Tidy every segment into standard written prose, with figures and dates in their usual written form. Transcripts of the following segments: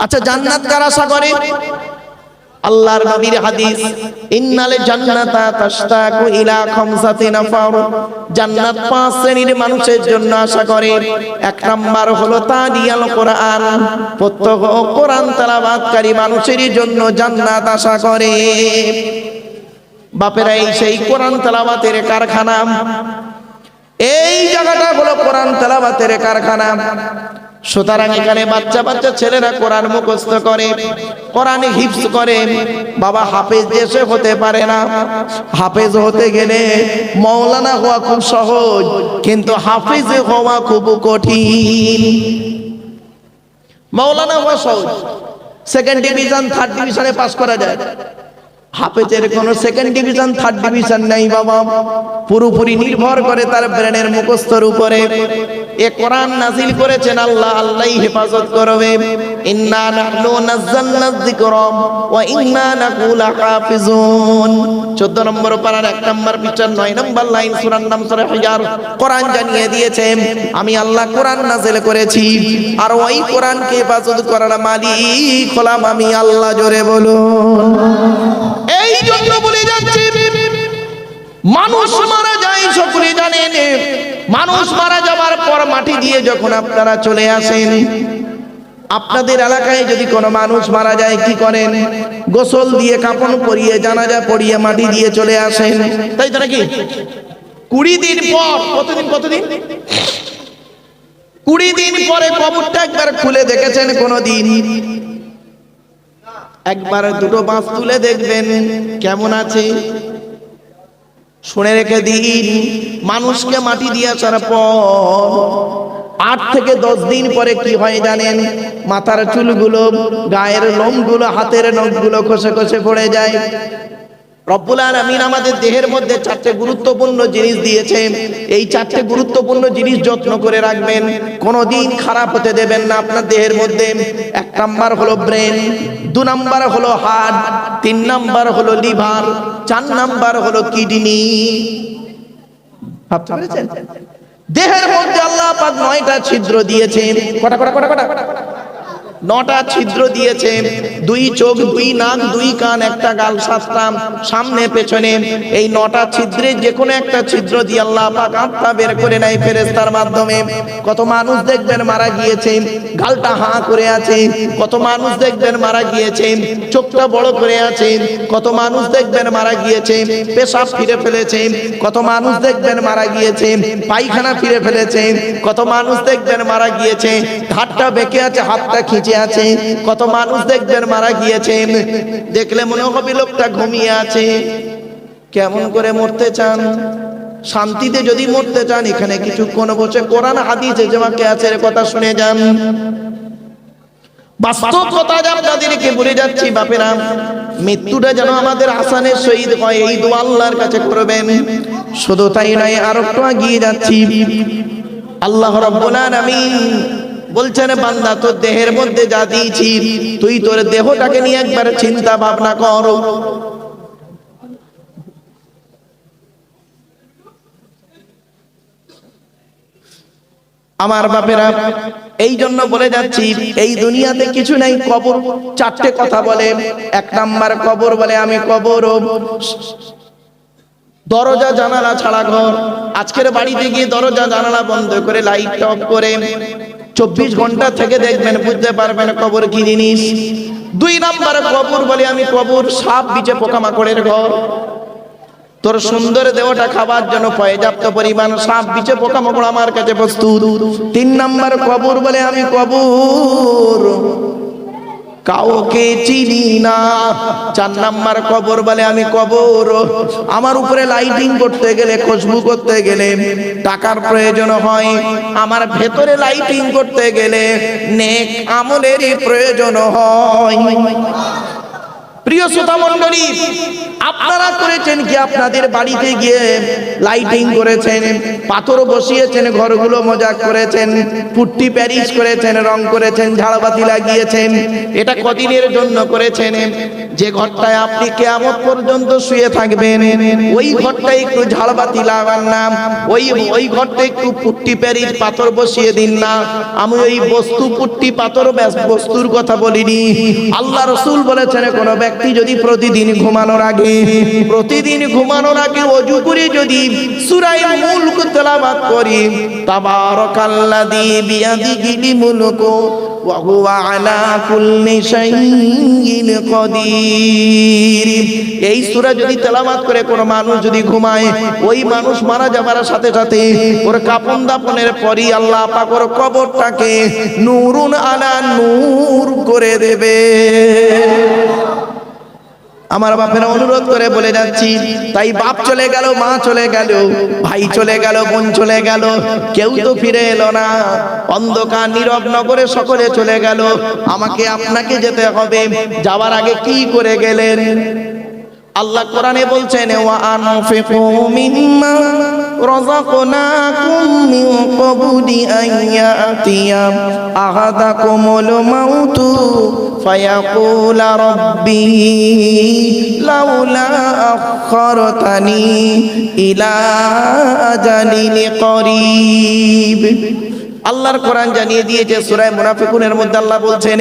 আচ্ছা জান্নাত কার আশা করে? আল্লাহর নবীর হাদিস, ইন্নাল জান্নাতা তাশতাকু ইলা খামসাতি নাফার, জান্নাত পাঁচ শ্রেণীর মানুষের জন্য আশা করে। এক নাম্বার হলো তালিয়াল কোরআন, প্রত্যহ কোরআন তেলাওয়াতকারী মানুষের জন্য জান্নাত আশা করে। বাপেরা এই সেই কোরআন তেলাওয়াতের কারখানা, এই জায়গাটা হলো কোরআন তেলাওয়াতের কারখানা। সুতরাং এখানে বাচ্চা বাচ্চা ছেলেরা কোরআন মুখস্থ করে, কোরআন হিফজ করে। বাবা হাফেজ দেশে হতে পারে না, হাফেজ হতে গেলে মাওলানা হওয়া খুব সহজ, কিন্তু হাফেজ হওয়া খুব কঠিন। মাওলানা হওয়া সহজ, সেকেন্ড ডিভিশন থার্ড ডিভিশনে পাস করা যায়। হাফেজের কোনো সেকেন্ড ডিভিশন থার্ড ডিভিশন নাই বাবা, পুরোপুরি নির্ভর করে তার ব্রেনের মুখস্থর উপরে। এ কোরআন নাজিল করেছেন আল্লাহ, আল্লাহই হেফাজত করবে। ইন্না নাহনু নাযালনা যিকরা ওয়া ইন্না লাহু লাহাফিজুন। 14 নম্বর পারার 1 নম্বর পৃষ্ঠা 9 নম্বর লাইন, সূরার নাম সূরা হিজর। কোরআন জানিয়ে দিয়েছে আমি আল্লাহ কোরআন নাজিল করেছি, আর ওই কোরআনকে হেফাজত করার মালিক হলাম আমি আল্লাহ। জোরে বলুন। এই জন্য বলে যাচ্ছি, মানুষ মারা যায় সকলে জানেন। মানুষ মারা যাবার পর মাটি দিয়ে যখন আপনারা চলে আসেন, আপনাদের এলাকায় যদি কোনো মানুষ মারা যায় কি করেন? গোসল দিয়ে কাফন পরিয়ে জানাজা পড়িয়ে মাটি দিয়ে চলে আসেন, তাই তো নাকি? 20 দিন পর, কতদিন 20 দিন পরে কবরটা একবার খুলে দেখেছেন কোনদিন? একবার দুটো বাঁশ তুলে দেখবেন কেমন আছে। শুনে রেখে দিন, মানুষকে মাটি দিয়ে আসার পর 8 থেকে 10 দিন পরে কি হয় জানেন? মাথার চুলগুলো, গায়ের লোমগুলো, হাতের নখগুলো খসে খসে পড়ে যায়। রব্বুল আলামিন আমাদের দেহের মধ্যে 4টে গুরুত্বপূর্ণ জিনিস দিয়েছেন। এই 4টে গুরুত্বপূর্ণ জিনিস যত্ন করে রাখবেন, কোনোদিন খারাপ হতে দেবেন না আপনার দেহের মধ্যে। 1 নাম্বার হলো ব্রেন, 2 নাম্বার হলো হার্ট, 3 নাম্বার হলো লিভার, 4 নাম্বার হলো কিডনি। ভাবতে পেরেছেন? দেহের মধ্যে আল্লাহ পাক 9টা ছিদ্র দিয়েছেন। কটা? 9টা ছিদ্র দিয়েছে। 2 চোখ, 2 নাক, 2 কান, 1টা গাল, 7টা সামনে পেছনে। এই 9টা ছিদ্রে যে কোনো একটা ছিদ্র দিয়ে আল্লাহ পাক আত্মা বের করে নেয় ফেরেশতার মাধ্যমে। কত মানুষ দেখবেন মারা গিয়েছে, গালটা হাঁ করে আছে। কত মানুষ দেখবেন মারা গিয়েছে, চোখটা বড় করে আছে। কত মানুষ দেখবেন মারা গিয়েছে, পেশাব ফিরে ফেলেছে। কত মানুষ দেখবেন মারা গিয়েছে, পায়খানা ফিরে ফেলেছে। কত মানুষ দেখবেন মারা গিয়েছে, হাতটা বেঁকে আছে, হাতটা খিঁচে আছে। কত মানুষ দেখবেন মারা গিয়েছে, দেখলে মনে হবে লোকটা ঘুমিয়ে আছে। কেমন করে মরতে চান? শান্তিতে যদি মরতে চান, এখানে কিছুক্ষণ বসে কোরআন হাদিসে যেভাবে আছে এর কথা শুনে যান। বাস্তব কথা আপনাদেরকে বলে যাচ্ছি বাপেরা, মৃত্যুটা যেন আমাদের আসানের শহীদ হয়, এই দোয়া আল্লাহর কাছে করবেন। শুধু তাই নয়, আর একটু এগিয়ে যাচ্ছি। আল্লাহ রাব্বুল আলামিন বলছেন, বান্দা তোর দেহের মধ্যে যা দিয়েছি, তুই তোর দেহটাকে নিয়ে একবার চিন্তা ভাবনা কর। আমার বাপেরা, এই জন্য বলে যাচ্ছি, এই দুনিয়াতে কিছু নাই, কবর 4টে কথা বলে। 1 নাম্বার কবর বলে আমি কবর, দরজা জানালা ছাড়া ঘর। আজকের বাড়িতে গিয়ে দরজা জানালা বন্ধ করে লাইট অফ করে 24 ঘন্টা থেকে দেখবেন, বুঝতে পারবেন কবর কি জিনিস। 2 নাম্বার কবর বলে আমি কবর, সাপ বিচে পোকামাকড়ের ঘর। তোর সুন্দর দেহটা খাবার জন্য পর্যাপ্ত পরিমাণ সাপ বিচে পোকামাকড় আমার কাছে প্রস্তুত। 3 নাম্বার কবর বলে আমি কবর, কাউকে চিনি না। 4 নাম্বার কবর বলে আমি কবর, আমার উপরে লাইটিং করতে গেলে, খুশবু করতে গেলে টাকার প্রয়োজন হয়, আমার ভেতরে লাইটিং করতে গেলে নেক আমলেরই প্রয়োজন হয়। প্রিয় শ্রোতা মণ্ডলী, আপনারা করেছেন কি? আপনাদের বাড়িতে গিয়ে লাইটিং করেছেন, পাথর বসিয়েছেন, ঘরগুলো মজা করেছেন, পুট্টি প্যারিস করেছেন, রং করেছেন, ঝাড়বাতি লাগিয়েছেন। এটা কদিনের জন্য করেছেন? যে ঘরটায় আপনি কিয়ামত পর্যন্ত শুয়ে থাকবেন, ওই ঘরটায় একটু ঝাড়বাতি লাগান না, ওই ঘরটা একটু পুট্টি প্যারিস পাথর বসিয়ে দিন না। আমি ওই বস্তু পুট্টি পাথর বস্তুর কথা বলিনি। আল্লাহ রাসূল বলেছেন, কোন ব্যক্তি যদি প্রতিদিন ঘুমানোর আগে ওযু করে যদি সূরা মুলক তেলাওয়াত করি, তাবারাকাল্লাযী বিয়াদিহিল মুলকু ওয়া হুয়া আলা কুল্লি শাইইন কাদির, এই সূরা যদি তেলাওয়াত করে কোন মানুষ যদি ঘুমায়, ওই মানুষ মারা যাবার সাথে সাথে ওর কাফন দাফনের পরই আল্লাহ পাক ওর কবরটাকে নূরুন আলা নূর করে দেবে। আমার বাপেরা অনুরোধ করে বলে যাচ্ছি, তাই বাপ চলে গেল, মা চলে গেল, ভাই চলে গেল, বোন চলে গেল, কেউ তো ফিরে এলো না। অন্ধকার নীরব নগরে সকলে চলে গেল, আমাকে আপনাকে যেতে হবে। যাওয়ার আগে কি করে গেলেন? আল্লাহ কোরআনে বলছেন, ওয়া আনফিকু মিম্মা রাযাকনাকুম মিন ক্বাবলি আন ইয়াতিয়া আহাদাকুমুল মাউতু ফায়াকুলা রাব্বি লাউলা আখখারতানি ইলা আজালিন করিব। আল্লাহর কোরআন জানিয়ে দিয়েছে সূরা মুনাফিকুনের মধ্যে আল্লাহ বলছেন,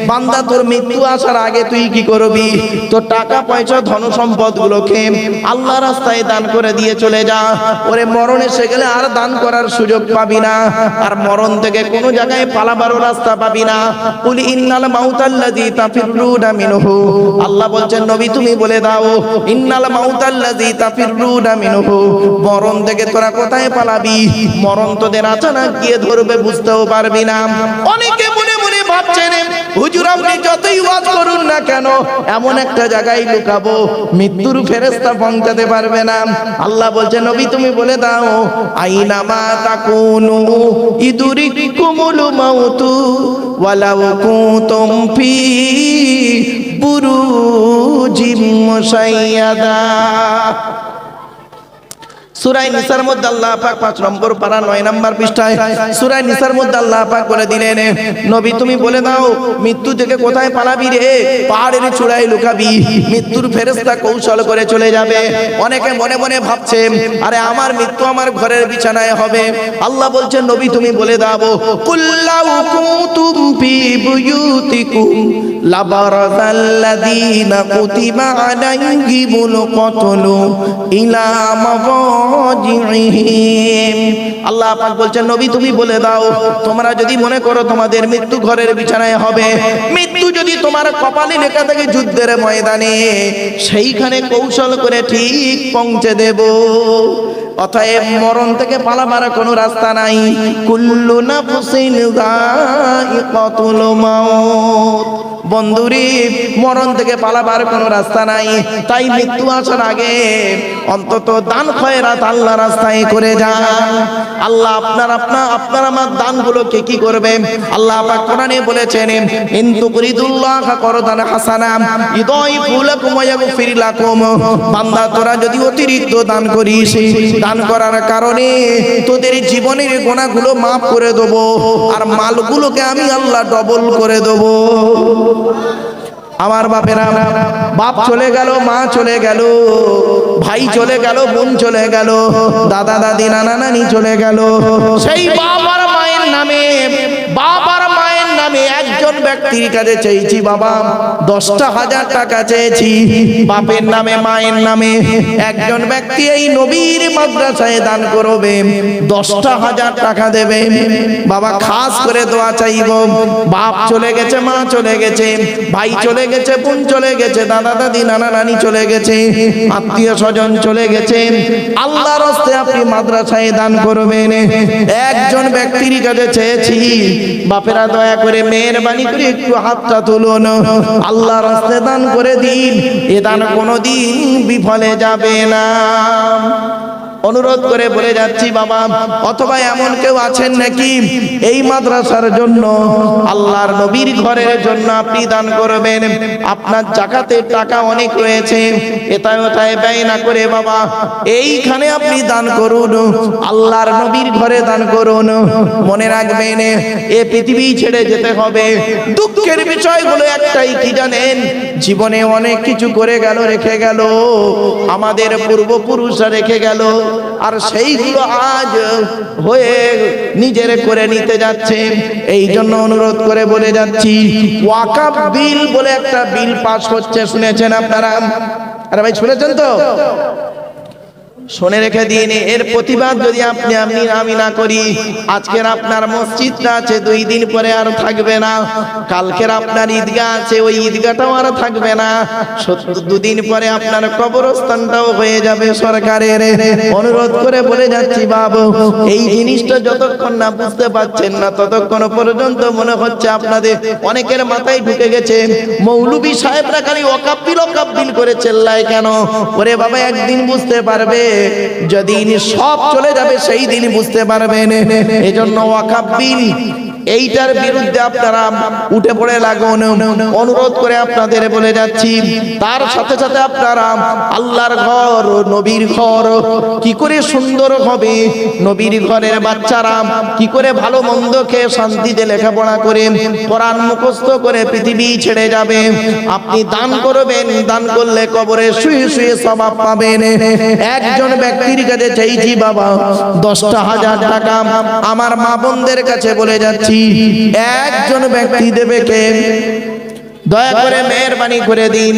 বান্দা তোর মৃত্যু আসার আগে তুই কি করবি? তোর টাকা পয়সা ধন সম্পদ গুলোকে আল্লাহর রাস্তায় দান করে দিয়ে চলে যা। ওরে মরণ এসে গেলে আর দান করার সুযোগ পাবি না, আর মরণ থেকে কোনো জায়গায় পালাবারও রাস্তা পাবি না। কুল ইন্নাল মাউতাল্লাযী তাফিরুনা মিনহু, আল্লাহ বলছেন নবী তুমি বলে দাও, ইন্নাল মাউতাল্লাযী তাফিরুনা মিনহু, মরণ থেকে তোরা কোথায় পালাবি? মরণ তোদের আচানক গিয়ে ধরবে, বুঝতেও পারবি না। অনেকে মনে মনে ভাবছেন, হুজুর আপনি যতই ওয়াজ করুন না কেন, এমন একটা জায়গায় লুকাবো মৃত্যুর ফেরেশতা পৌঁছাতে পারবে না। আল্লাহ বলছেন নবী তুমি বলে দাও, আইনামা তাকুনু ইদুরিকুমুল মাউতু ওয়ালাউ কুনতুম ফি বুরুজিম মুশাইয়াদা। সূরা নিসার মধ্যে আল্লাহ পাক 5 নম্বর পারা 9 নম্বর পৃষ্ঠায় সূরা নিসার মধ্যে আল্লাহ পাক বলে দিলেন, নবী তুমি বলে দাও মৃত্যু থেকে কোথায় পালাবি রে? পাহাড়ের চূড়ায় লুকাবি, মৃত্যুর ফেরেশতা কৌশল করে চলে যাবে। অনেকে মনে মনে ভাবছে, আরে আমার মৃত্যু আমার ঘরের বিছানায় হবে। আল্লাহ বলছেন নবী তুমি বলে দাও, কুল্লাউ কুতুম ফি বুয়ুতিকুম লাবারাযাল্লাযীনা কুতিবা আলাইহিমুল কতলু ইলা মাযাজিহিম। আল্লাহ পাক বলছেন নবী তুমি বলে দাও, তোমরা যদি মনে করো তোমাদের মৃত্যু ঘরের বিছানায় হবে, মৃত্যু যদি তোমার কপালে লেখা থাকে যুদ্ধের ময়দানে, সেইখানে কৌশল করে ঠিক পৌঁছে দেব। অতএব মরণ থেকে পালাবার কোনো রাস্তা নাই। কুল্লু নাফসিন যায়িকাতুল মাউত, বন্ধুরে মরণ থেকে পালাবার কোনো রাস্তা নাই। তাই মৃত্যু আসার আগে অন্তত দান খয়রাত আল্লাহ রাস্তায় করে যান। আল্লাহ আপনার আমার দানগুলোকে কি করবে? আল্লাহ পাক কোরআনে বলেছেন, ইন তুকরিদুল্লাহা করদান হাসানা ইদাইফু লাকুম ওয়া ইয়াগফির লাকুম। বান্দা তোরা যদি অতিরিক্ত দান করিস, দান করার কারণে তোদের জীবনের গুনাহগুলো মাফ করে দেব, আর মালগুলোকে আমি আল্লাহ ডবল করে দেব। আমার বাপেরা, বাপ চলে গেল, মা চলে গেল, ভাই চলে গেল, বোন চলে গেল, দাদা দাদি নানা নানি চলে গেল। সেই বাবার মায়ের নামে একজন ব্যক্তির কাছে চেয়েছি, বাবা 10,000 টাকা চেয়েছি। বাপের নামে মায়ের নামে একজন ব্যক্তি এই নবীর মাদ্রাসায় দান করবে, 10,000 টাকা দেবে। বাবা খাস করে দোয়া চাইব। বাপ চলে গেছে, মা চলে গেছে, ভাই চলে গেছে, বোন চলে গেছে, দাদা দাদি নানা নানি চলে গেছে, আত্মীয় স্বজন চলে গেছে। আল্লাহর রাস্তায় আপনি মাদ্রাসায় দান করবেন, একজন ব্যক্তির কাছে চেয়েছি। বাপেরা দয়া করে মেহেরবানি করে একটু হাতটা তুলুন, আল্লাহর রাস্তায় দান করে দিন। এ দান কোনোদিন বিফলে যাবে না। ও অনুরোধ করে বলে যাচ্ছি বাবা, অথবা এমন কেউ আছেন নাকি এই মাদ্রাসার জন্য, আল্লাহর নবীর ঘরের জন্য আপনি দান করবেন? আপনার জাকাতের টাকা অনেক রয়েছে, এটায় ওটায় ব্যয় না করে বাবা এইখানে আপনি দান করুন, আল্লাহর নবীর ঘরে দান করুন। মনে রাখবেন এ পৃথিবী ছেড়ে যেতে হবে। দুঃখের বিষয়গুলো একটাই কি জানেন, জীবনে অনেক কিছু করে গেল, রেখে গেল, আমাদের পূর্বপুরুষরা রেখে গেল, আর সেইগুলো আজ হয়ে নিজের করে নিতে যাচ্ছে। এই জন্য অনুরোধ করে বলে যাচ্ছি, ওয়াকাফ বিল বলে একটা বিল পাস হচ্ছে, শুনেছেন আপনারা? আরে ভাই শুনেছেন তো? শুনে রেখে দিন। এর প্রতিবাদ যদি আমি না করি, আজকের আপনার মসজিদটা আছে 2 দিন পরে আর থাকবে না, কালকের আপনার ঈদগাহ আছে ওই ঈদগাহটাও আর থাকবে না, 2 দিন পরে আপনার কবরস্থানটাও হয়ে যাবে সরকারের। অনুরোধ করে বলে যাচ্ছি বাবু, এই জিনিসটা যতক্ষণ না বুঝতে পারছেন না ততক্ষণ পর্যন্ত মনে হচ্ছে আপনাদের অনেকের মাথায় ঢুকে গেছে মৌলভী সাহেবরা খালি ওয়াকাফ বিল করে চেল্লায় কেন। ওরে বাবা, একদিন বুঝতে পারবে, যেদিন সব চলে যাবে সেই দিন বুঝতে পারবেন। এজন্য ওয়াকাফ বিল এইটার বিরুদ্ধে আপনারা উঠে পড়ে লাগুন। অনুরোধ করে আপনাদের বলে যাচ্ছি, তার সাথে সাথে আপনারা আল্লাহর ঘর, নবীর ঘর কি করে সুন্দর হবে, নবীর ঘরের বাচ্চারা কি করে ভালো মন্দ খেয়ে শান্তিতে লেখাপড়া করে কোরআন মুখস্থ করে পৃথিবী ছেড়ে যাবে, আপনি দান করবেন। দান করলে কবরে শুয়ে শুয়ে সওয়াব পাবেন। একজন ব্যক্তির কাছে চাইছি বাবা 10,000 টাকা, আমার মা বোনদের কাছে বলে যাচ্ছি একজন ব্যক্তি দেবে কে? দয়া করে মেহেরবানি করে দিন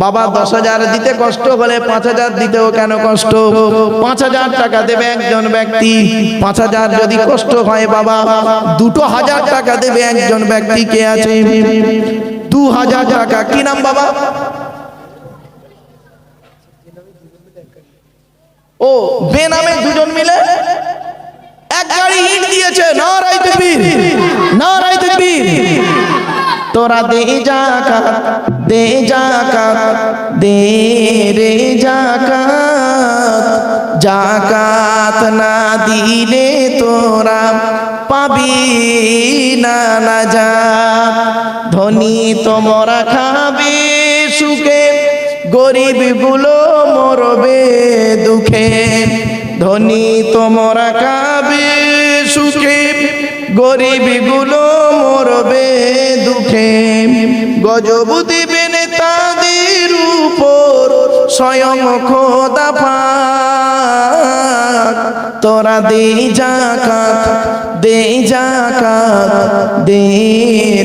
বাবা। 10,000 দিতে কষ্ট হলে 5,000 দিতেও কেন কষ্ট, 5,000 টাকা দেবে একজন ব্যক্তি। 5,000 যদি কষ্ট হয় বাবা, 2,000 টাকা দেবে একজন ব্যক্তি। কে আছে? 2,000 টাকা। কি নাম বাবা? ও বেনামে দুজন মিলে এক গাড়ি ইট দিয়েছে। নারায়ে তাকবীর, নারায়ে তাকবীর। তোরা দে যাকাত, দে যাকাত, দে রে যাকাত, যাকাত না দিলে তোরা পাবি না নাজাত। ধনী তোমরা খাবে সুখে, গরিব গুলো মরবে দুঃখে। ধনী তোমরা খাবে সুখে, গরিব গুলো মরবে দুঃখে। গজব দিবেন তাদের উপর স্বয়ং খোদা পাক। তোরা দে যাকাত, দে যাকাত, দে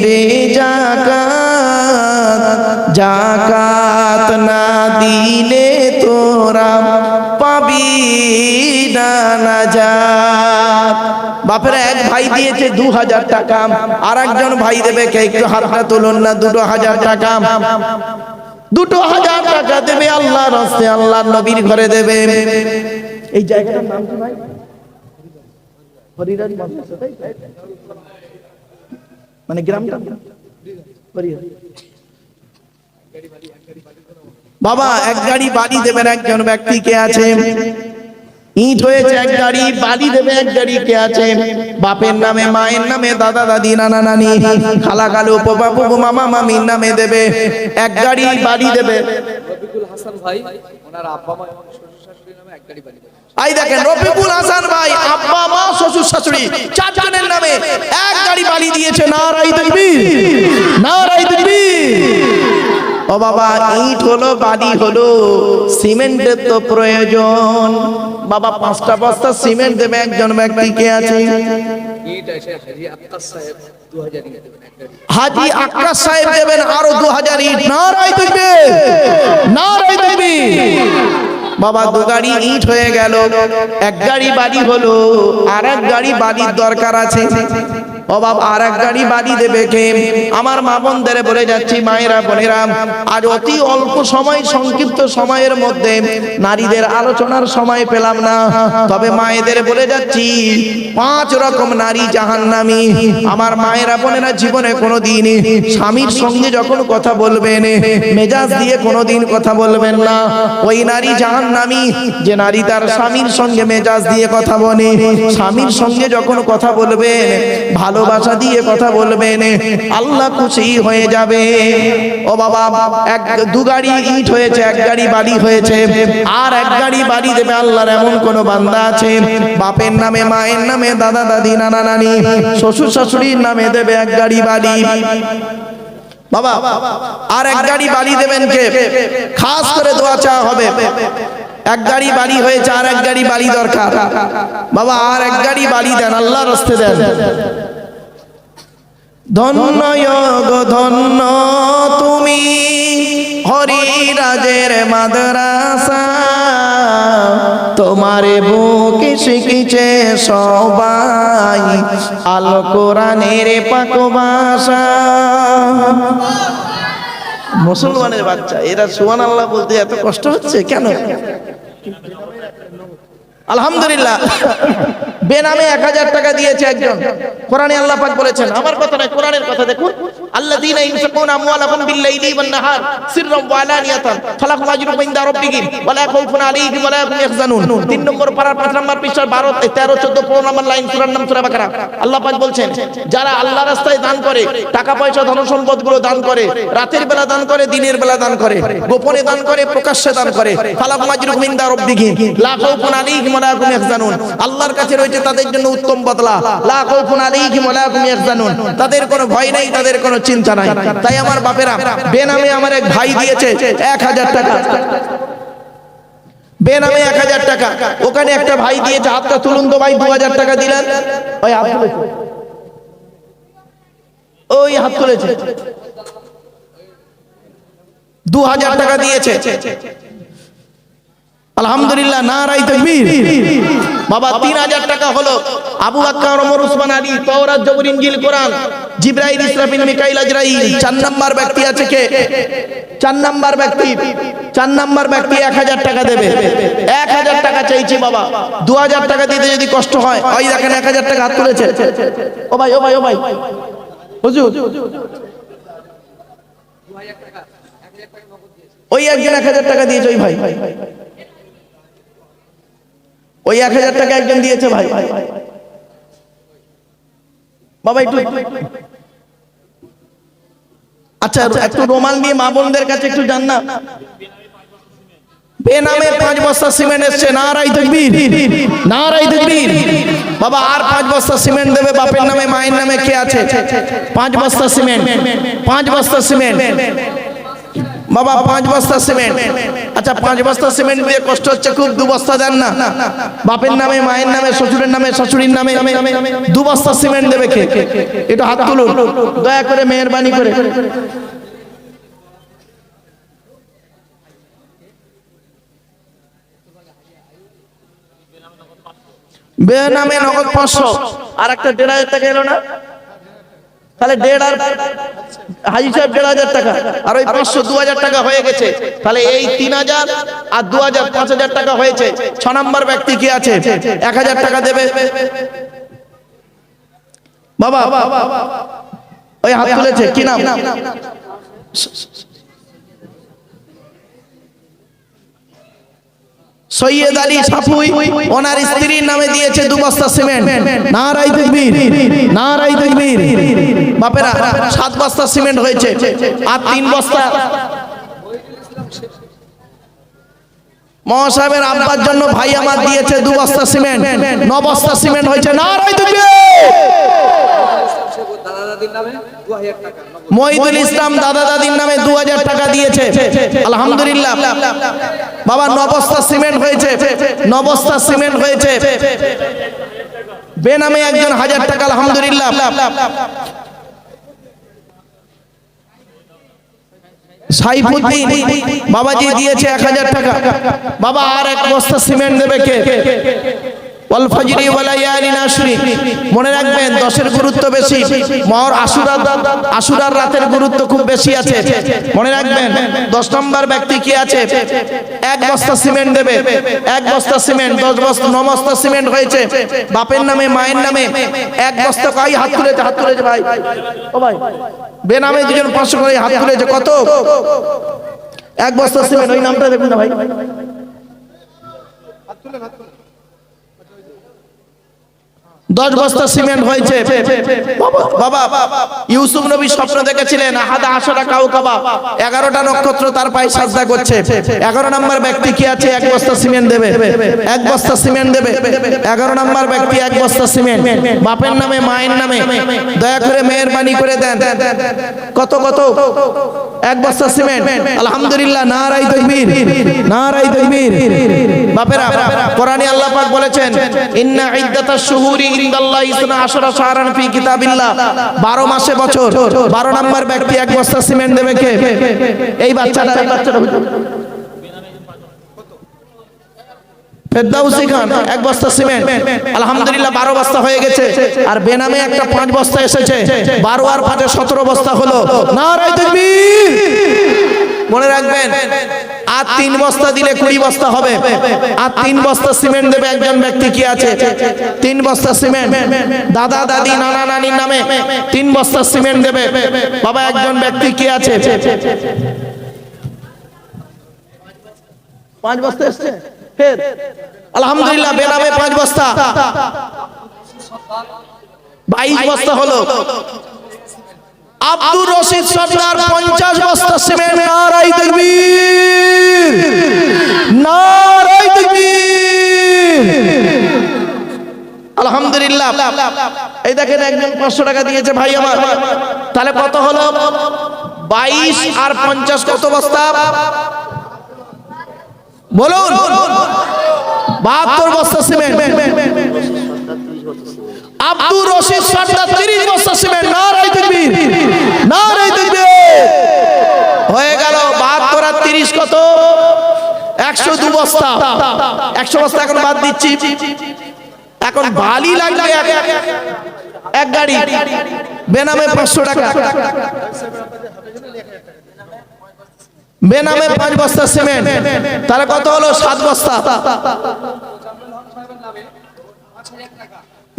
রে যাকাত, যাকাত না দিলে তোরা পাবি না নাজাত। বাপের এক ভাই দিয়েছে 2,000 টাকা, আর একজন ভাই দেবে কে? একটু হাতটা তুলুন না। 2,000 টাকা, 2,000 টাকা দেবে আল্লাহর রাস্তায়, আল্লাহর নবীর ঘরে দেবে। এই জায়গাটার নাম কি ভাই? হরিরাজ মাদ্রাসা, তাই তো? মানে গ্রামটা হরিরাজ। বাবা এক গাড়ি বাড়ি দেবেন একজন ব্যক্তি। কে আছে? ইট হয়েছে এক গাড়ি, বাড়ি দেবে এক গাড়ি। কে আছে? বাপের নামে, মায়ের নামে, দাদা দাদি, নানা নানি, খালা খালু, বাবা বাবু, মামা মামির নামে দেবে এক গাড়ি বাড়ি দেবে। রফিকুল হাসান ভাই, ওনার আব্বা মা এবং শ্বশুর শাশুড়ির নামে এক গাড়ি বাড়ি দেবে। আই দেখেন, রফিকুল হাসান ভাই আব্বা মা শ্বশুর শাশুড়ি 4 জনের নামে এক গাড়ি বাড়ি দিয়েছে। নারায়ে তাকবীর, নারায়ে তাকবীর। ও বাবা, ইট হলো, বাড়ি হলো, সিমেন্টের তো প্রয়োজন। বাবা 5টা বস্তা সিমেন্ট দেবে একজন ব্যক্তি। কে আছে? হাজী আক্কাস সাহেব দেবেন আরো 2,000 ইট। নারায়ে তাকবীর, নারায়ে তাকবীর। বাবা 2 গাড়ি ইট হয়ে গেল, 1 গাড়ি বাড়ি হলো, আর 1 গাড়ি বাড়ির দরকার আছে। ও বাবা আর এক গাড়ি বাড়ি দেবে কে? আমার মা বোনদের বলে যাচ্ছি, মায়েরা বোনেরা, আজ অতি অল্প সময়, সংক্ষিপ্ত সময়ের মধ্যে নারীদের আলোচনার সময় পেলাম না, তবে মায়েদের বলে যাচ্ছি 5 রকম নারী জাহান্নামী। আমার মায়েরা বোনেরা জীবনে কোনোদিন স্বামীর সঙ্গে যখন কথা বলবেন মেজাজ দিয়ে কোনোদিন কথা বলবেন না। ওই নারী জাহান্নামী যে নারী তার স্বামীর সঙ্গে মেজাজ দিয়ে কথা বলে। স্বামীর সঙ্গে যখন কথা বলবেন ভালোবাসা দিয়ে কথা বলবেন, আল্লাহ খুশি হয়ে যাবে। ও বাবা, 2 গাড়ি ইট হয়েছে, 1 গাড়ি বালি হয়েছে, আর 1 গাড়ি বাড়ি দেবে আল্লাহর এমন কোন বান্দা আছে বাপের নামে, মায়ের নামে, দাদা দাদি, নানা নানি, শ্বশুর শাশুড়ির নামে দেবে 1 গাড়ি বালি। বাবা আর 1 গাড়ি বালি দেবেন কে? খাস করে দোয়া চাওয়া হবে। 1 গাড়ি বালি হয়েছে, আর 1 গাড়ি বালি দরকার। বাবা আর 1 গাড়ি বালি দেন, আল্লাহর রাস্তে দেন। ধন্য গো ধন্য তুমি হরিরাজের মাদ্রাসা, তোমারে বুকে শিখেছে সবাই আল কোরআনের পাক ভাষা। মুসলমানের বাচ্চা এরা সুবহানাল্লাহ বলতে এত কষ্ট হচ্ছে কেন? আলহামদুলিল্লাহ, বেনামে 1000 টাকা দিয়েছে একজন। কোরআনে আল্লাহ পাক বলেছেন, আমার কথা নয়, কোরআনের কথা দেখুন, আল্লাযীনা ইনফিকুনা আমওয়ালাহুম বিল-লাইলি ওয়ান-নাহার সিররাম ওয়া আলানিয়াতান ফালাহুম আজরুহুম ইনদা রাব্বিহিম ওয়া লা খাউফুন আলাইহিম ওয়া লা হুম ইয়াহজানুন। 3 নম্বর পারার 5 নম্বর পৃষ্ঠার 12, 13, 14, 15 নম্বর লাইন, সূরার নাম সূরা বাকারা। আল্লাহ পাক বলছেন, যারা আল্লাহর রাস্তায় দান করে, টাকা পয়সা ধন সম্পদগুলো দান করে, রাতের বেলা দান করে, দিনের বেলা দান করে, গোপনে দান করে, প্রকাশ্যে দান করে, ফালাহুম আজরুহুম ইনদা রাব্বিহিম লা খাউফুন আলাইহিম ওয়া লা হুম ইয়াহজানুন। আল্লাহর কাছে রয়েছে তাদের জন্য উত্তম বদলা। লা খাউফুন আলাইহিম ওয়া লা হুম ইয়াহজানুন, তাদের কোনো ভয় নাই, তাদের কোনো চিন্তা নাই। তাই আমার বাপেরা, বেনামে আমার এক ভাই দিয়েছে 1000 টাকা, বেনামে 1000 টাকা। ওখানে একটা ভাই দিয়েছে, হাতটা তুলুন তো ভাই, 2000 টাকা দিলেন। ওই হাত তুলেছে, ওই হাত তুলেছে, 2000 টাকা দিয়েছে। আলহামদুলিল্লাহ, নারায়ে তাকবীর। বাবা 3000 টাকা হলো। আবু বকর, ওমর, উসমান, আলী, তাওরাত, জবর, ইনজিল, কোরআন, জিবরাইল, ইসরাফিল, মিকাইল, আজরাইল। 4 নাম্বার ব্যক্তি আছে কে? 4 নাম্বার ব্যক্তি, 4 নাম্বার ব্যক্তি 1000 টাকা দেবে। 1000 টাকা চাইছি বাবা। 2000 টাকা দিতে যদি কষ্ট হয়, ওই দেখেন 1000 টাকা হাত তুলেছে। ও ভাই, ও ভাই, ও ভাই, হুজুর, ওই একজন 1000 টাকা দিয়েছে, ওই ভাই, ওই 1000 টাকা একজন দিয়েছে ভাই। বাবা একটু, আচ্ছা একটু রোমাল নিয়ে মা বোনদের কাছে একটু যান না। বেনামে 5 বস্তা সিমেন্ট এসছে, নারায়ে তাকবীর, নারায়ে তাকবীর। বাবা আর 5 বস্তা সিমেন্ট দেবে বাপের নামে, মায়ের নামে কে আছে? 5 বস্তা সিমেন্ট, 5 বস্তা সিমেন্ট। বাবা 5 বস্তা সিমেন্ট। আচ্ছা 5 বস্তা সিমেন্ট দিয়ে কষ্ট হচ্ছে খুব, 2 বস্তা দেন না। বাপের নামে, মায়ের নামে, শ্বশুরের নামে, শাশুড়ির নামে 2 বস্তা সিমেন্ট দেবে কে? একটু হাত তুলুন দয়া করে, মেহেরবানি করে। বেনামে নগদ 500, আর একটা 1500 টাকা এলো না? তাহলে 1.5 আর হাজি সাহেব 1500 টাকা, আর ওই 500, 2000 টাকা হয়ে গেছে। তাহলে এই 3000 আর 2000, 5000 টাকা হয়েছে। 6 নাম্বার ব্যক্তি কি আছে? 1000 টাকা দেবে বাবা। ওই হাত তুলেছে, কি নাম? সৈয়দ আলী সাফুই, ওনার স্ত্রীর নামে দিয়েছে 2 বস্তা সিমেন্ট। নারায়ে তাকবীর, নারায়ে তাকবীর। বাপেরা 7 বস্তা সিমেন্ট হয়েছে, আর 3 বস্তা মহাসাহেবের আব্বার জন্য ভাই আমার দিয়েছে 2 বস্তা সিমেন্ট। 9 বস্তা সিমেন্ট হয়েছে। নারায়ে তাকবীর। মহিদুল ইসলাম দাদা দাদির নামে 2000 টাকা দিয়েছে। আলহামদুলিল্লাহ বাবা, 9 বস্তা সিমেন্ট হয়েছে, 9 বস্তা সিমেন্ট হয়েছে। বেনামে একজন 1000 টাকা। আলহামদুলিল্লাহ। সাইফুদ্দিন বাবাজি দিয়েছে 1000 টাকা। বাবা আর 1 বস্তা সিমেন্ট দেবে কে? ওয়াল ফাজরি ওয়া লায়ালিন আশরি, মনে রাখবেন 10 এর গুরুত্ব বেশি, মহর আশুরার রাতের গুরুত্ব খুব বেশি আছে। মনে রাখবেন 10 নম্বর ব্যক্তি কি আছে, 1 বস্তা সিমেন্ট দেবে। 1 বস্তা সিমেন্ট, 10 বস্তা 9 বস্তা সিমেন্ট হয়েছে বাপের নামে মায়ের নামে। 1 বস্তা কয় হাত তুলেছে ভাই, ও ভাই বেনামে দুজন 500 করে হাত তুলেছে। কত? 1 বস্তা সিমেন্ট, ওই নামটা দেখুন না ভাই। 10 বস্তা সিমেন্ট হয়েছে বাবা। ইউসুফ নবী স্বপ্ন দেখেছিলেন আহাদা আশরা কাওকাবা, 11টা নক্ষত্র তার পায়ে সাজদা করছে। 11 নম্বর ব্যক্তি কি আছে, 1 বস্তা সিমেন্ট দেবে। 1 বস্তা সিমেন্ট দেবে। 11 নম্বর ব্যক্তি 1 বস্তা সিমেন্ট, বাপের নামে মায়ের নামে। দয়া করে মেহেরবানি করে দেন। কত 1 বস্তা সিমেন্ট। আলহামদুলিল্লাহ, নারায়ে তাকবীর, নারায়ে তাকবীর। বাপেরা, কোরআনে আল্লাহ পাক বলেছেন ইন্না ইদ্দাতাশ শুহুরি ইনদাল্লাহি 12 শাহরান ফি কিতাবিল্লাহ, 12 মাসে বছর। 12 নম্বর ব্যক্তি 1 বস্তা সিমেন্ট দেবে কে? এই বাচ্চাটা ফেরদাউসি খান, 1 বস্তা সিমেন্ট। আলহামদুলিল্লাহ 12 বস্তা হয়ে গেছে। আর বেনামে একটা 5 বস্তা এসেছে, 12 আর 5 17 বস্তা হলো। নারায়ে তাকবীর। মনে রাখবেন আর 3 বস্তা দিলে 20 বস্তা হবে। আর 3 বস্তা সিমেন্ট দেবে একজন ব্যক্তি কি আছে, 3 বস্তা সিমেন্ট। দাদা দাদি নানা নানির নামে 3 বস্তা সিমেন্ট দেবে বাবা একজন ব্যক্তি কি আছে। 5 বস্তা এসেছে ফের। আলহামদুলিল্লাহ বেনামে 5 বস্তা, 22 বস্তা হলো। আব্দুর রশিদ সরদার 50 বস্তা সিমেন্ট। নারায়ে তাকবীর, নারায়ে তাকবীর। আলহামদুলিল্লাহ। এই দেখেন একজন 500 টাকা দিয়েছে ভাই আমার। তাহলে কত হলো? 22 আর 50 কত বস্তা বলুন? 72 বস্তা সিমেন্ট। আব্দুর রশিদ সরদার 30 বস্তা সিমেন্ট। নারায়ে তাকবীর, নারায়ে তাকবীর। হয়ে গেল 72 আর 30 কত? 102 বস্তা। 100 বস্তা এখন বাদ দিচ্ছি। এখন বালি লাগবে এক গাড়ি, বেনামে 500 টাকা। বেনামে 5 বস্তা সিমেন্ট, তাহলে কত হলো? 7 বস্তা।